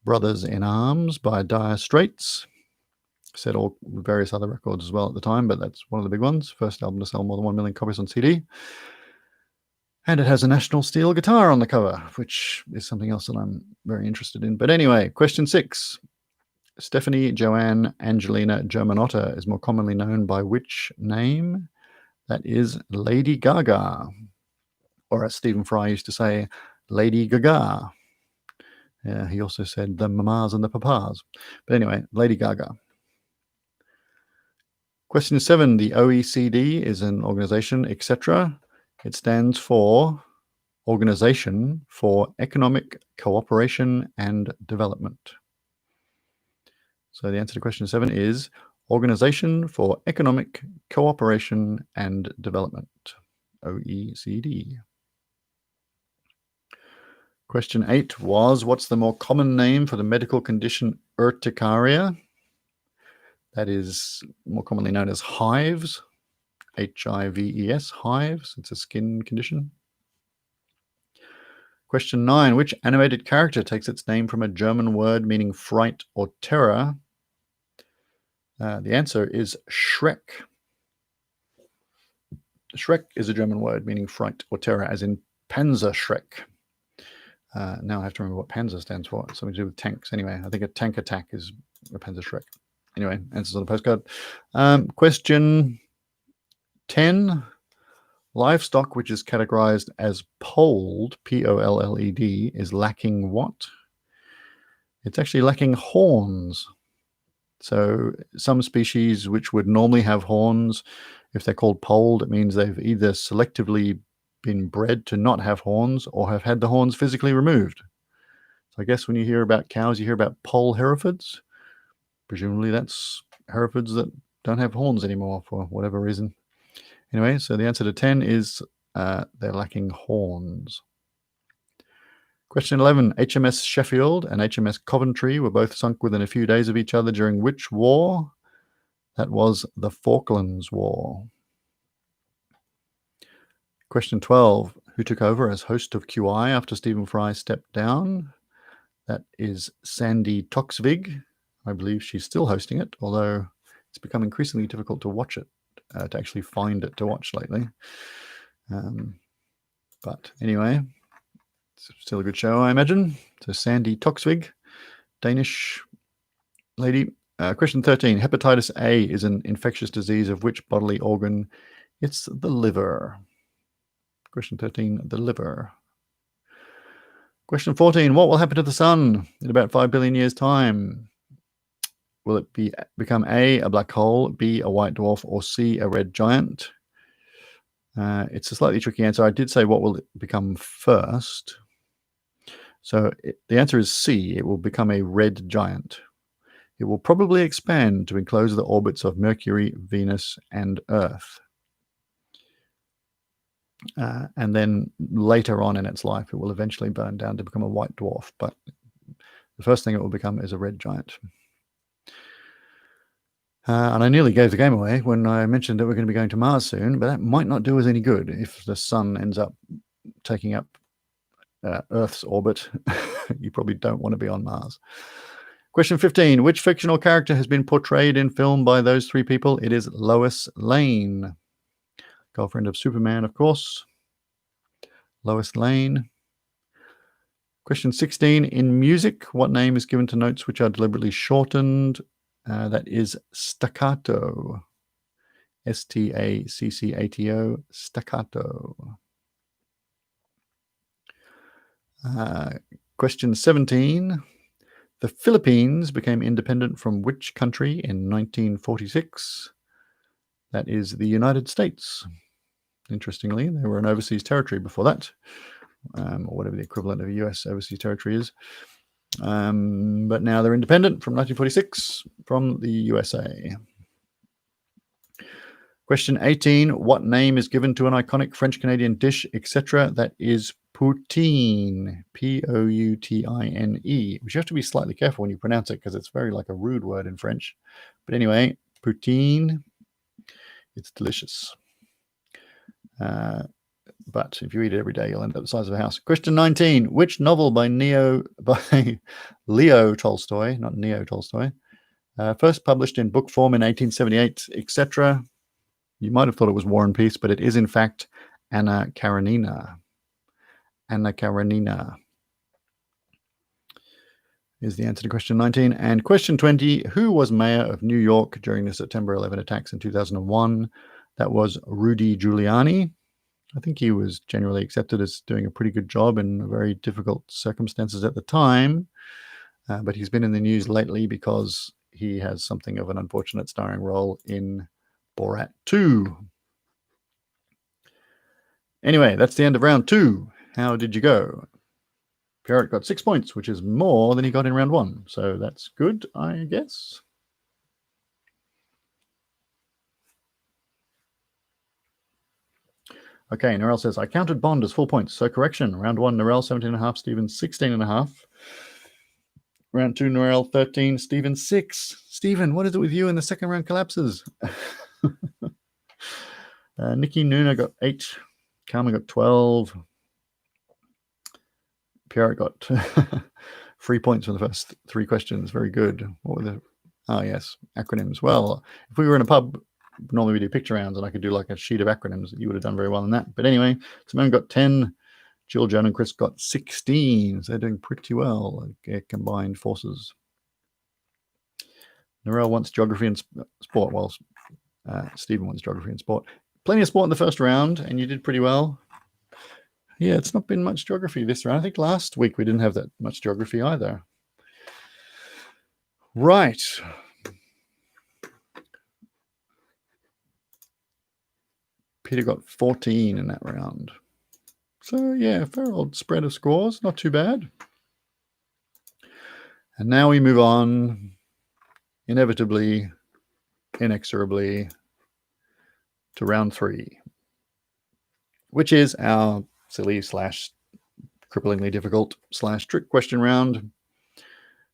Brothers in Arms by Dire Straits. Set all various other records as well at the time, but that's one of the big ones. First album to sell more than 1 million copies on CD. And it has a National Steel guitar on the cover, which is something else that I'm very interested in. But anyway, question 6. Stephanie Joanne Angelina Germanotta is more commonly known by which name? That is Lady Gaga. Or as Stephen Fry used to say, Lady Gaga. Yeah, he also said the mamas and the papas. But anyway, Lady Gaga. Question 7. The OECD is an organization, etc. It stands for Organization for Economic Cooperation and Development. So the answer to question 7 is Organization for Economic Cooperation and Development, OECD. Question 8 was, what's the more common name for the medical condition urticaria? That is more commonly known as hives, Hives, hives. It's a skin condition. Question 9, which animated character takes its name from a German word meaning fright or terror? The answer is Shrek. Shrek is a German word meaning fright or terror, as in Panzer Schreck. Now I have to remember what Panzer stands for. It's something to do with tanks. Anyway, I think a tank attack is a Panzer Schreck. Anyway, answers on the postcard. Question 10. Livestock which is categorized as polled, P-O-L-L-E-D, is lacking what? It's actually lacking horns. So some species which would normally have horns, if they're called polled, it means they've either selectively been bred to not have horns or have had the horns physically removed. So I guess when you hear about cows, you hear about poll Herefords. Presumably that's Herefords that don't have horns anymore for whatever reason. Anyway, so the answer to 10 is they're lacking horns. Question 11. HMS Sheffield and HMS Coventry were both sunk within a few days of each other during which war? That was the Falklands War. Question 12. Who took over as host of QI after Stephen Fry stepped down? That is Sandy Toksvig. I believe she's still hosting it, although it's become increasingly difficult to watch it, to actually find it to watch lately. But anyway, it's still a good show, I imagine. So Sandy Toksvig, Danish lady. Question 13. Hepatitis A is an infectious disease of which bodily organ? It's the liver. Question 13, the liver. Question 14. What will happen to the sun in about 5 billion years' time? Will it become A, a black hole, B, a white dwarf, or C, a red giant? It's a slightly tricky answer. I did say what will it become first. So the answer is C. It will become a red giant. It will probably expand to enclose the orbits of Mercury, Venus, and Earth. And then later on in its life, it will eventually burn down to become a white dwarf. But the first thing it will become is a red giant. And I nearly gave the game away when I mentioned that we're going to be going to Mars soon, but that might not do us any good if the sun ends up taking up Earth's orbit. You probably don't want to be on Mars. Question 15. Which fictional character has been portrayed in film by those three people? It is Lois Lane. Girlfriend of Superman, of course. Lois Lane. Question 16. In music, what name is given to notes which are deliberately shortened? That is staccato. S-T-A-C-C-A-T-O. Staccato. Question 17. The Philippines became independent from which country in 1946? That is the United States. Interestingly, they were an overseas territory before that, or whatever the equivalent of a US overseas territory is. But now they're independent from 1946 from the USA. Question 18. What name is given to an iconic French-Canadian dish, etc. that is poutine? Poutine. Which you have to be slightly careful when you pronounce it because it's very like a rude word in French. But anyway, poutine. It's delicious. But if you eat it every day, you'll end up the size of a house. Question 19. Which novel by Leo Tolstoy, not Neo Tolstoy, first published in book form in 1878, etc.? You might have thought it was War and Peace, but it is in fact Anna Karenina. Anna Karenina is the answer to question 19. And question 20, who was mayor of New York during the September 11 attacks in 2001? That was Rudy Giuliani. I think he was generally accepted as doing a pretty good job in very difficult circumstances at the time. But he's been in the news lately because he has something of an unfortunate starring role in Borat 2. Anyway, that's the end of round 2. How did you go? Pierrot got 6 points, which is more than he got in round 1. So that's good, I guess. Okay, Narelle says, I counted Bond as 4 points. So correction. Round 1, Narelle 17.5, Stephen 16.5. Round 2, Narelle 13, Stephen 6. Stephen, what is it with you in the second round collapses? Nikki Nuna got 8. Carmen got 12. Pierrot got 3 points for the first 3 questions. Very good. What were the... Oh, yes, acronyms. Well, if we were in a pub, normally we do picture rounds, and I could do like a sheet of acronyms. You would have done very well in that. But anyway, Simone got 10. Jill, Joan, and Chris got 16. So they're doing pretty well, combined forces. Narelle wants geography and sport, while Stephen wants geography and sport. Plenty of sport in the first round, and you did pretty well. Yeah, it's not been much geography this round. I think last week we didn't have that much geography either. Right. Peter got 14 in that round. So, yeah, fair old spread of scores. Not too bad. And now we move on, inevitably, inexorably, to round 3, which is our silly / cripplingly difficult / trick question round.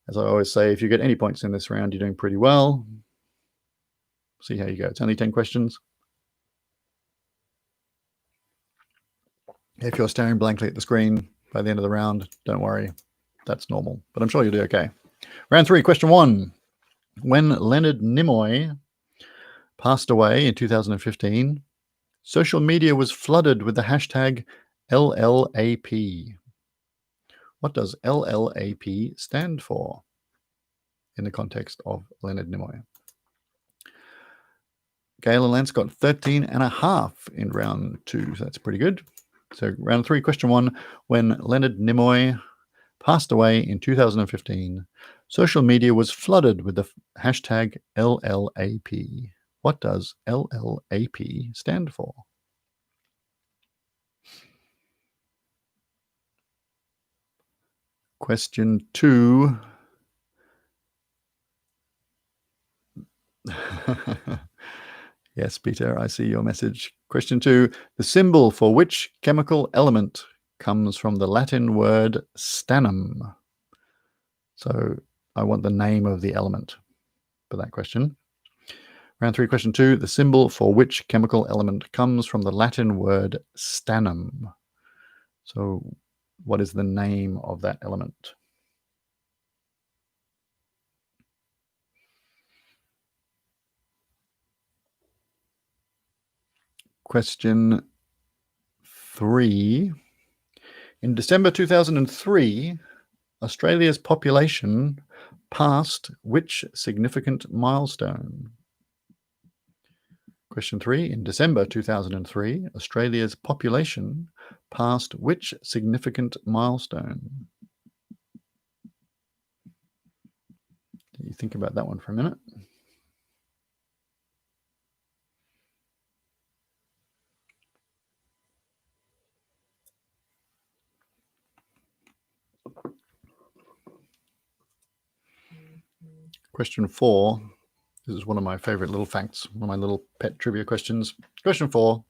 As I always say, if you get any points in this round, you're doing pretty well. See how you go. It's only 10 questions. If you're staring blankly at the screen by the end of the round, don't worry. That's normal, but I'm sure you'll do okay. Round 3, question 1. When Leonard Nimoy passed away in 2015, social media was flooded with the hashtag LLAP. What does LLAP stand for in the context of Leonard Nimoy? Gail and Lance got 13.5 in round 2, so that's pretty good. So round 3, question 1. When Leonard Nimoy passed away in 2015, social media was flooded with the hashtag LLAP. What does LLAP stand for? Question 2. Yes, Peter, I see your message. Question 2. The symbol for which chemical element comes from the Latin word stannum? So I want the name of the element for that question. Round 3, question 2. The symbol for which chemical element comes from the Latin word stannum? So what is the name of that element? Question 3. In December 2003, Australia's population passed which significant milestone? Question 3. In December 2003, Australia's population passed which significant milestone? You think about that one for a minute. Question 4. This is one of my favorite little facts, one of my little pet trivia questions. Question 4.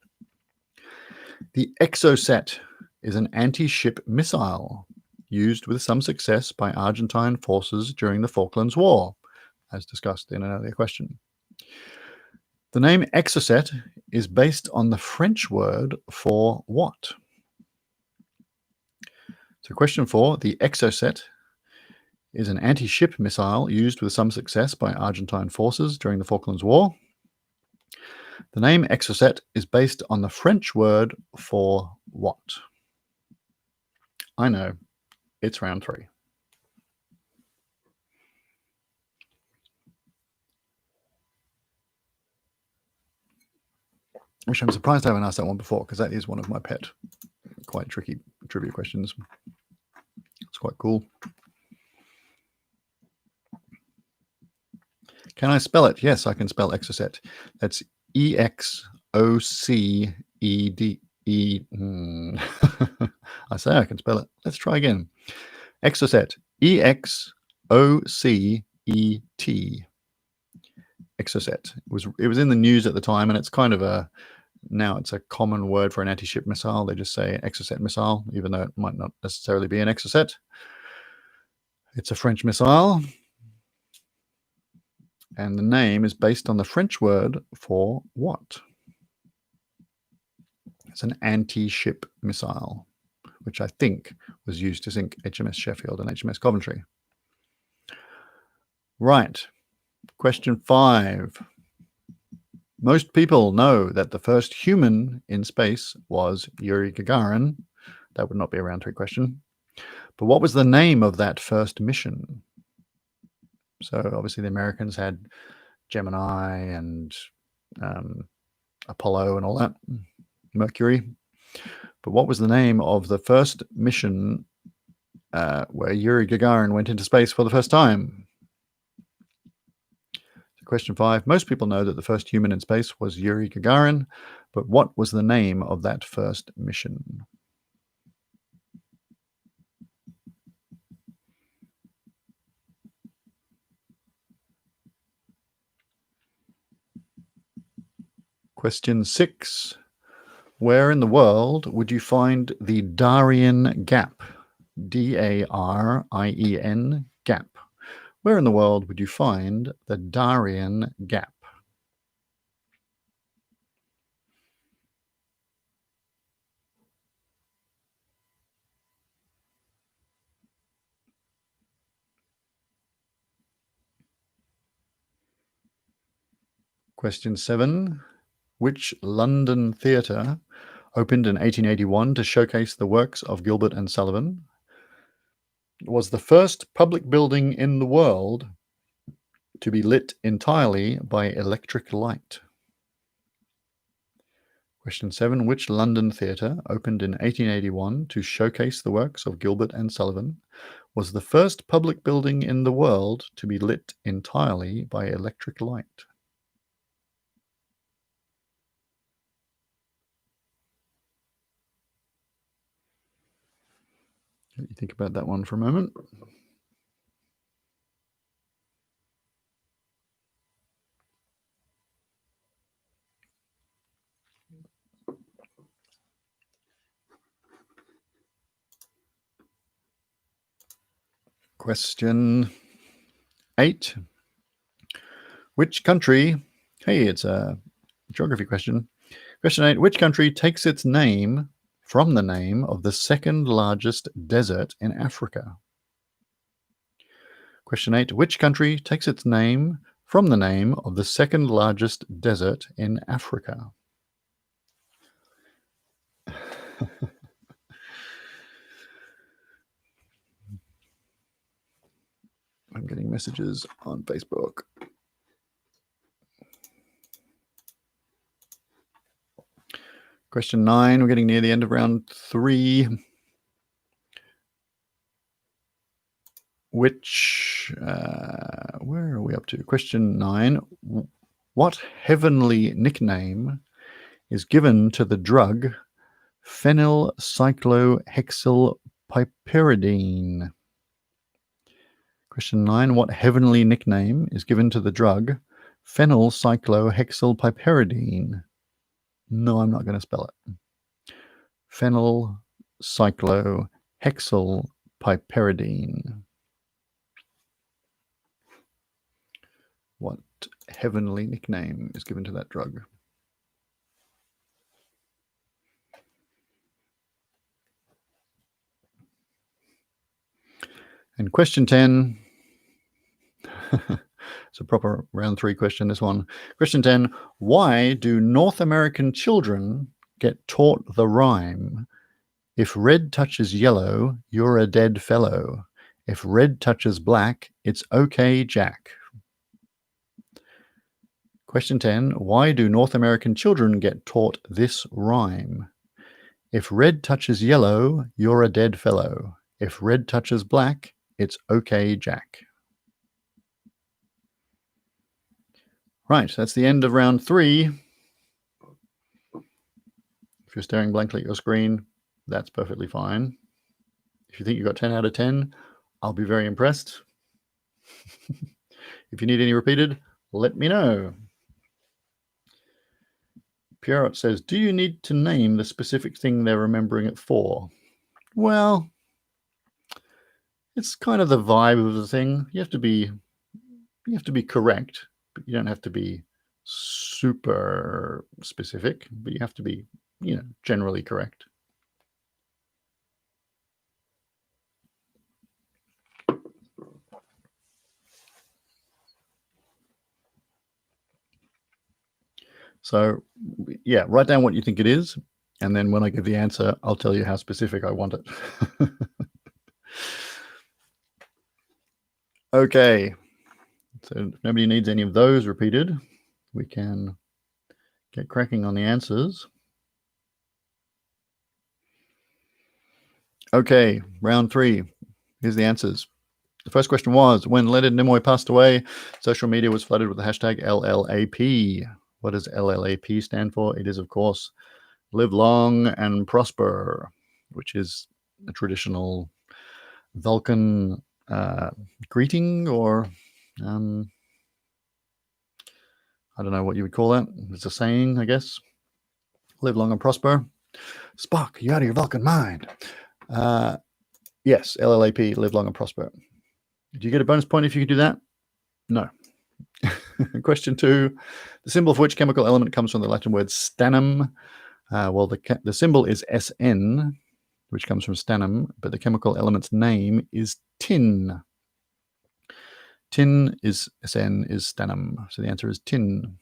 The Exocet is an anti-ship missile used with some success by Argentine forces during the Falklands War, as discussed in an earlier question. The name Exocet is based on the French word for what? So question 4, the Exocet is an anti-ship missile used with some success by Argentine forces during the Falklands War. The name Exocet is based on the French word for what? I know, it's round 3. Which I'm surprised I haven't asked that one before, because that is one of my pet, quite tricky trivia questions. It's quite cool. Can I spell it? Yes, I can spell Exocet. That's E-X-O-C-E-D-E. I say I can spell it. Let's try again. Exocet. E-X-O-C-E-T. Exocet. It was in the news at the time, and it's kind of now it's a common word for an anti-ship missile. They just say Exocet missile, even though it might not necessarily be an Exocet. It's a French missile. And the name is based on the French word for what? It's an anti-ship missile, which I think was used to sink HMS Sheffield and HMS Coventry. Right. Question 5. Most people know that the first human in space was Yuri Gagarin. That would not be a round 3 question. But what was the name of that first mission? So obviously the Americans had Gemini and Apollo and all that, Mercury. But what was the name of the first mission where Yuri Gagarin went into space for the first time? So question 5. Most people know that the first human in space was Yuri Gagarin, but what was the name of that first mission? Question 6. Where in the world would you find the Darien Gap? D-A-R-I-E-N Gap. Where in the world would you find the Darien Gap? Question 7. Which London theatre opened in 1881 to showcase the works of Gilbert and Sullivan? It was the first public building in the world to be lit entirely by electric light. Question 7. Which London theatre opened in 1881 to showcase the works of Gilbert and Sullivan was the first public building in the world to be lit entirely by electric light? Let you think about that one for a moment. Question 8. Which country, hey, it's a geography question. Question 8. Which country takes its name from the name of the second largest desert in Africa? Question 8. Which country takes its name from the name of the second largest desert in Africa? I'm getting messages on Facebook. Question 9. We're getting near the end of round 3. Where are we up to? Question 9. What heavenly nickname is given to the drug phenylcyclohexylpiperidine? Question 9. What heavenly nickname is given to the drug phenylcyclohexylpiperidine? No, I'm not going to spell it. Phenylcyclohexylpiperidine. What heavenly nickname is given to that drug? And question 10. It's a proper round 3 question, this one. Question 10. Why do North American children get taught the rhyme, if red touches yellow, you're a dead fellow. If red touches black, it's okay, Jack. Question 10. Why do North American children get taught this rhyme? If red touches yellow, you're a dead fellow. If red touches black, it's okay, Jack. Right, that's the end of round 3. If you're staring blankly at your screen, that's perfectly fine. If you think you got 10 out of 10, I'll be very impressed. If you need any repeated, let me know. Pierrot says, do you need to name the specific thing they're remembering it for? Well, it's kind of the vibe of the thing. You have to be correct, but you don't have to be super specific, but you have to be, generally correct. So, yeah, write down what you think it is, and then when I give the answer, I'll tell you how specific I want it. Okay, so if nobody needs any of those repeated, we can get cracking on the answers. Okay, round 3. Here's the answers. The first question was, when Leonard Nimoy passed away, social media was flooded with the hashtag LLAP. What does LLAP stand for? It is, of course, live long and prosper, which is a traditional Vulcan greeting, or I don't know what you would call that. It's a saying, I guess. Live long and prosper. Spock, you out of your Vulcan mind. Yes, LLAP, live long and prosper. Do you get a bonus point if you can do that? No. Question 2. The symbol for which chemical element comes from the Latin word stannum? Well, the symbol is SN, which comes from stannum, but the chemical element's name is tin. Tin is SN, is stannum. So the answer is tin.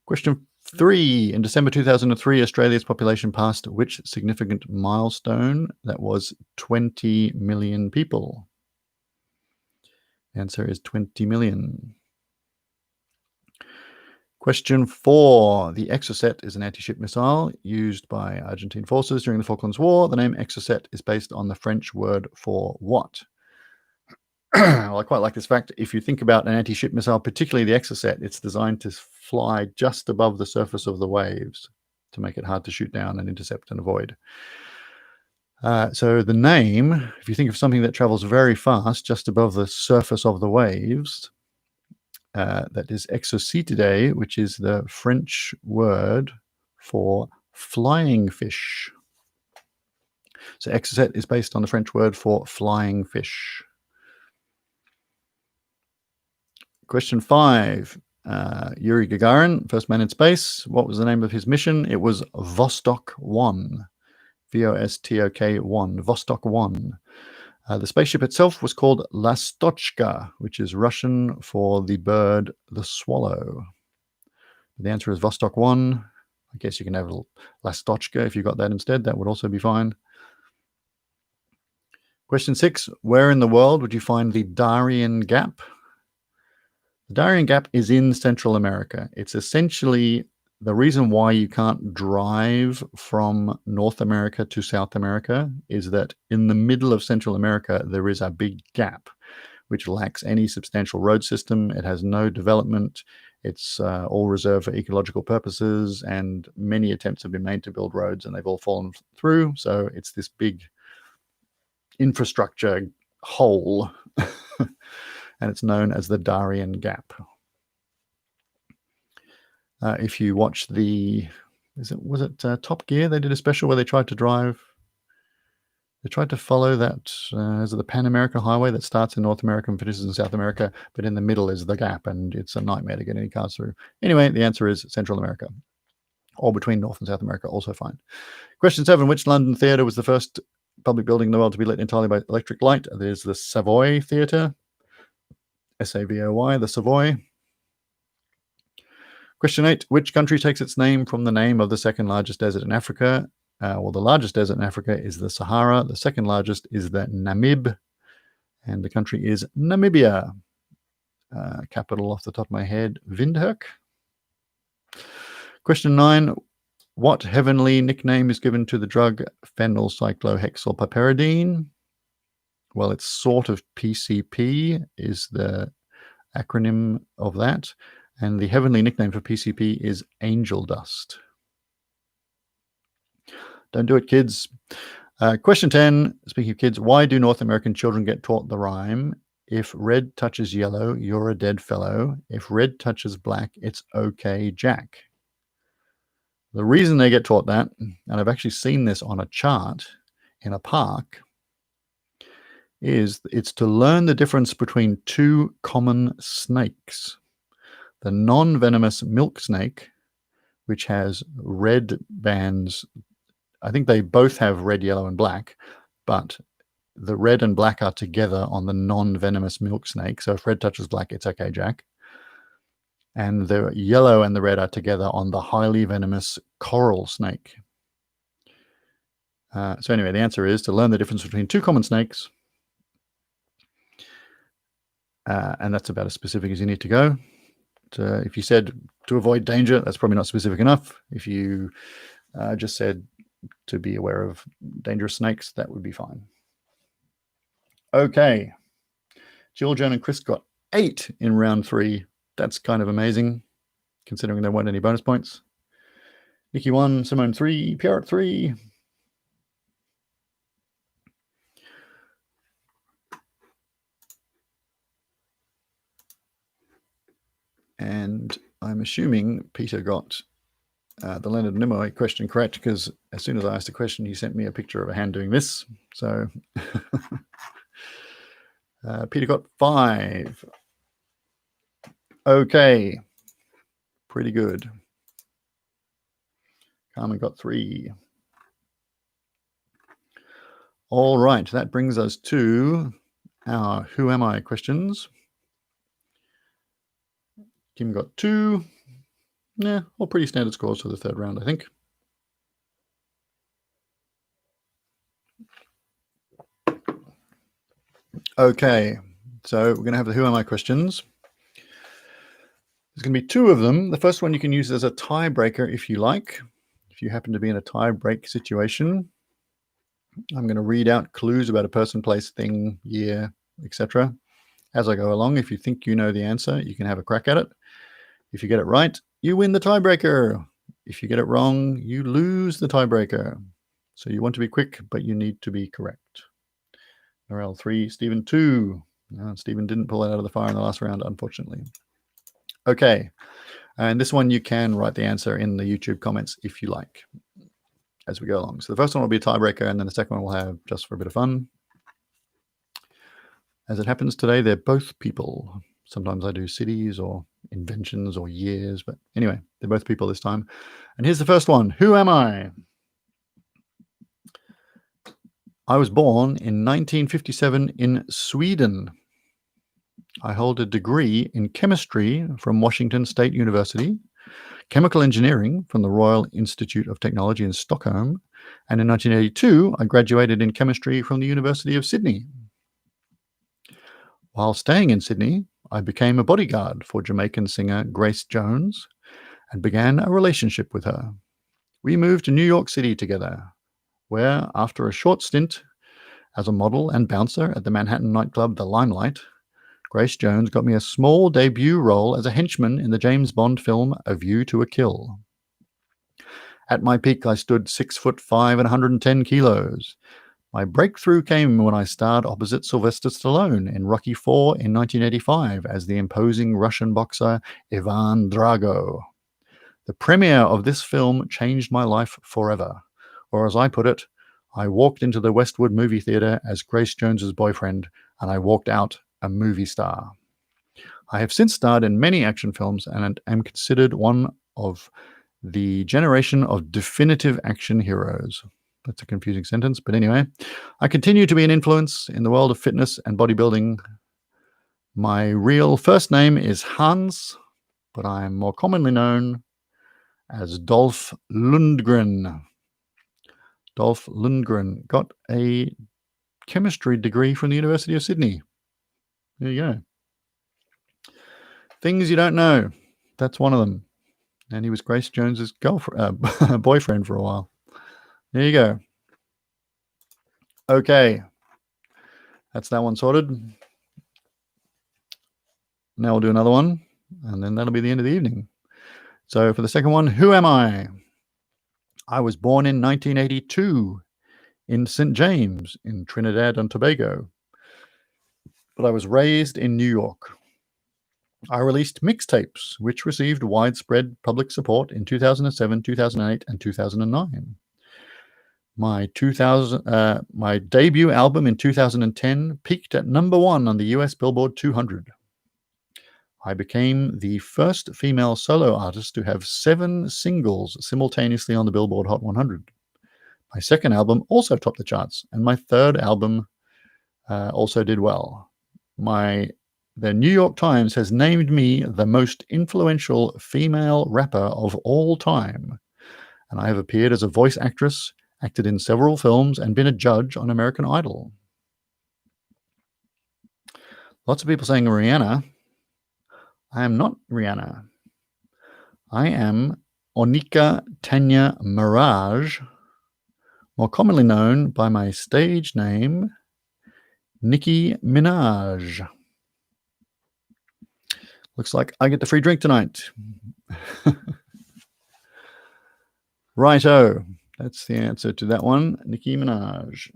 Question 3. In December 2003, Australia's population passed which significant milestone? That was 20 million people. The answer is 20 million. Question 4. The Exocet is an anti-ship missile used by Argentine forces during the Falklands War. The name Exocet is based on the French word for what? Well, I quite like this fact. If you think about an anti-ship missile, particularly the Exocet, it's designed to fly just above the surface of the waves to make it hard to shoot down and intercept and avoid. So the name, if you think of something that travels very fast just above the surface of the waves, that is Exocetidae, which is the French word for flying fish. So Exocet is based on the French word for flying fish. Question 5. Yuri Gagarin, first man in space. What was the name of his mission? It was Vostok 1. Vostok 1. Vostok 1. The spaceship itself was called Lastochka, which is Russian for the bird, the swallow. The answer is Vostok 1. I guess you can have Lastochka if you got that instead. That would also be fine. Question 6. Where in the world would you find the Darien Gap? The Darien Gap is in Central America. It's essentially the reason why you can't drive from North America to South America is that in the middle of Central America, there is a big gap which lacks any substantial road system. It has no development. It's all reserved for ecological purposes, and many attempts have been made to build roads, and they've all fallen through. So it's this big infrastructure hole and it's known as the Darien Gap. If you watch was it Top Gear? They did a special where they tried to follow that, is it the Pan American Highway that starts in North America and finishes in South America, but in the middle is the gap, and it's a nightmare to get any cars through. Anyway, the answer is Central America, or between North and South America, also fine. Question 7, which London theatre was the first public building in the world to be lit entirely by electric light? There's the Savoy Theatre, Savoy, the Savoy. Question 8, which country takes its name from the name of the second largest desert in Africa? Well, the largest desert in Africa is the Sahara. The second largest is the Namib, and the country is Namibia. Capital off the top of my head, Windhoek. Question 9, what heavenly nickname is given to the drug phenylcyclohexylpiperidine? Well, it's sort of PCP is the acronym of that. And the heavenly nickname for PCP is angel dust. Don't do it, kids. Question 10, speaking of kids, why do North American children get taught the rhyme, if red touches yellow, you're a dead fellow. If red touches black, it's okay, Jack. The reason they get taught that, and I've actually seen this on a chart in a park, is it's to learn the difference between two common snakes. The non-venomous milk snake, which has red bands, I think they both have red, yellow, and black, but the red and black are together on the non-venomous milk snake. So if red touches black, it's okay, Jack. And the yellow and the red are together on the highly venomous coral snake. So anyway, the answer is to learn the difference between two common snakes. And that's about as specific as you need to go. If you said to avoid danger, that's probably not specific enough. If you just said to be aware of dangerous snakes, that would be fine. Okay. Jill, Joan, and Chris got 8 in round 3. That's kind of amazing, considering there weren't any bonus points. Nikki 1, Simone 3, Pierre at 3. And I'm assuming Peter got the Leonard Nimoy question correct, because as soon as I asked a question, he sent me a picture of a hand doing this. So Peter got 5. Okay. Pretty good. Carmen got 3. All right. That brings us to our Who Am I questions. Kim got 2. Yeah, all pretty standard scores for the third round, I think. Okay, so we're going to have the Who Am I questions. There's going to be 2 of them. The first one you can use as a tiebreaker if you like. If you happen to be in a tie-break situation, I'm going to read out clues about a person, place, thing, year, etc. As I go along. If you think you know the answer, you can have a crack at it. If you get it right, you win the tiebreaker. If you get it wrong, you lose the tiebreaker. So you want to be quick, but you need to be correct. Norel 3, Stephen 2. No, Stephen didn't pull it out of the fire in the last round, unfortunately. Okay, and this one you can write the answer in the YouTube comments if you like, as we go along. So the first one will be a tiebreaker, and then the second one we'll have just for a bit of fun. As it happens today, they're both people. Sometimes I do cities or inventions or years, but anyway, they're both people this time. And here's the first one. Who am I? I was born in 1957 in Sweden. I hold a degree in chemistry from Washington State University, chemical engineering from the Royal Institute of Technology in Stockholm, and in 1982, I graduated in chemistry from the University of Sydney. While staying in Sydney, I became a bodyguard for Jamaican singer Grace Jones and began a relationship with her. We moved to New York City together, where, after a short stint as a model and bouncer at the Manhattan nightclub The Limelight, Grace Jones got me a small debut role as a henchman in the James Bond film A View to a Kill. At my peak, I stood 6'5" and 110 kilos. My breakthrough came when I starred opposite Sylvester Stallone in Rocky IV in 1985 as the imposing Russian boxer Ivan Drago. The premiere of this film changed my life forever. Or as I put it, I walked into the Westwood movie theater as Grace Jones's boyfriend, and I walked out a movie star. I have since starred in many action films and am considered one of the generation of definitive action heroes. That's a confusing sentence, but anyway. I continue to be an influence in the world of fitness and bodybuilding. My real first name is Hans, but I am more commonly known as Dolph Lundgren. Dolph Lundgren got a chemistry degree from the University of Sydney. There you go. Things you don't know. That's one of them. And he was Grace Jones's boyfriend for a while. There you go. Okay. That's that one sorted. Now we'll do another one, and then that'll be the end of the evening. So for the second one, who am I? I was born in 1982 in St. James in Trinidad and Tobago, but I was raised in New York. I released mixtapes, which received widespread public support in 2007, 2008, and 2009. My debut album in 2010 peaked at #1 on the US Billboard 200. I became the first female solo artist to have 7 singles simultaneously on the Billboard Hot 100. My second album also topped the charts, and my third album also did well. The New York Times has named me the most influential female rapper of all time, and I have appeared as a voice actress, acted in several films, and been a judge on American Idol. Lots of people saying Rihanna. I am not Rihanna. I am Onika Tanya Mirage, more commonly known by my stage name, Nicki Minaj. Looks like I get the free drink tonight. Righto. That's the answer to that one, Nicki Minaj.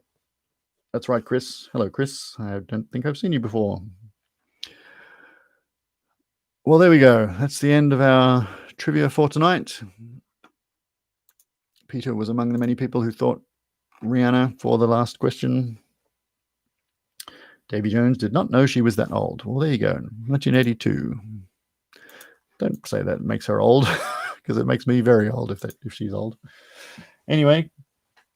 That's right, Chris. Hello, Chris. I don't think I've seen you before. Well, there we go. That's the end of our trivia for tonight. Peter was among the many people who thought Rihanna for the last question. Davy Jones did not know she was that old. Well, there you go. 1982. Don't say that makes her old, because it makes me very old if she's old. Anyway,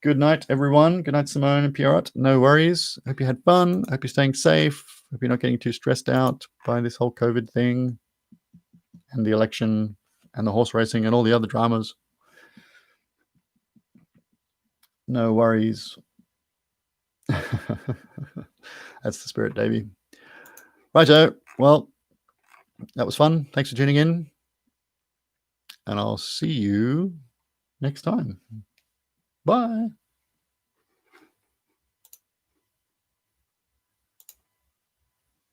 good night, everyone. Good night, Simone and Pierrot. No worries. Hope you had fun. Hope you're staying safe. Hope you're not getting too stressed out by this whole COVID thing and the election and the horse racing and all the other dramas. No worries. That's the spirit, Davey. Righto. Well, that was fun. Thanks for tuning in. And I'll see you next time. Bye.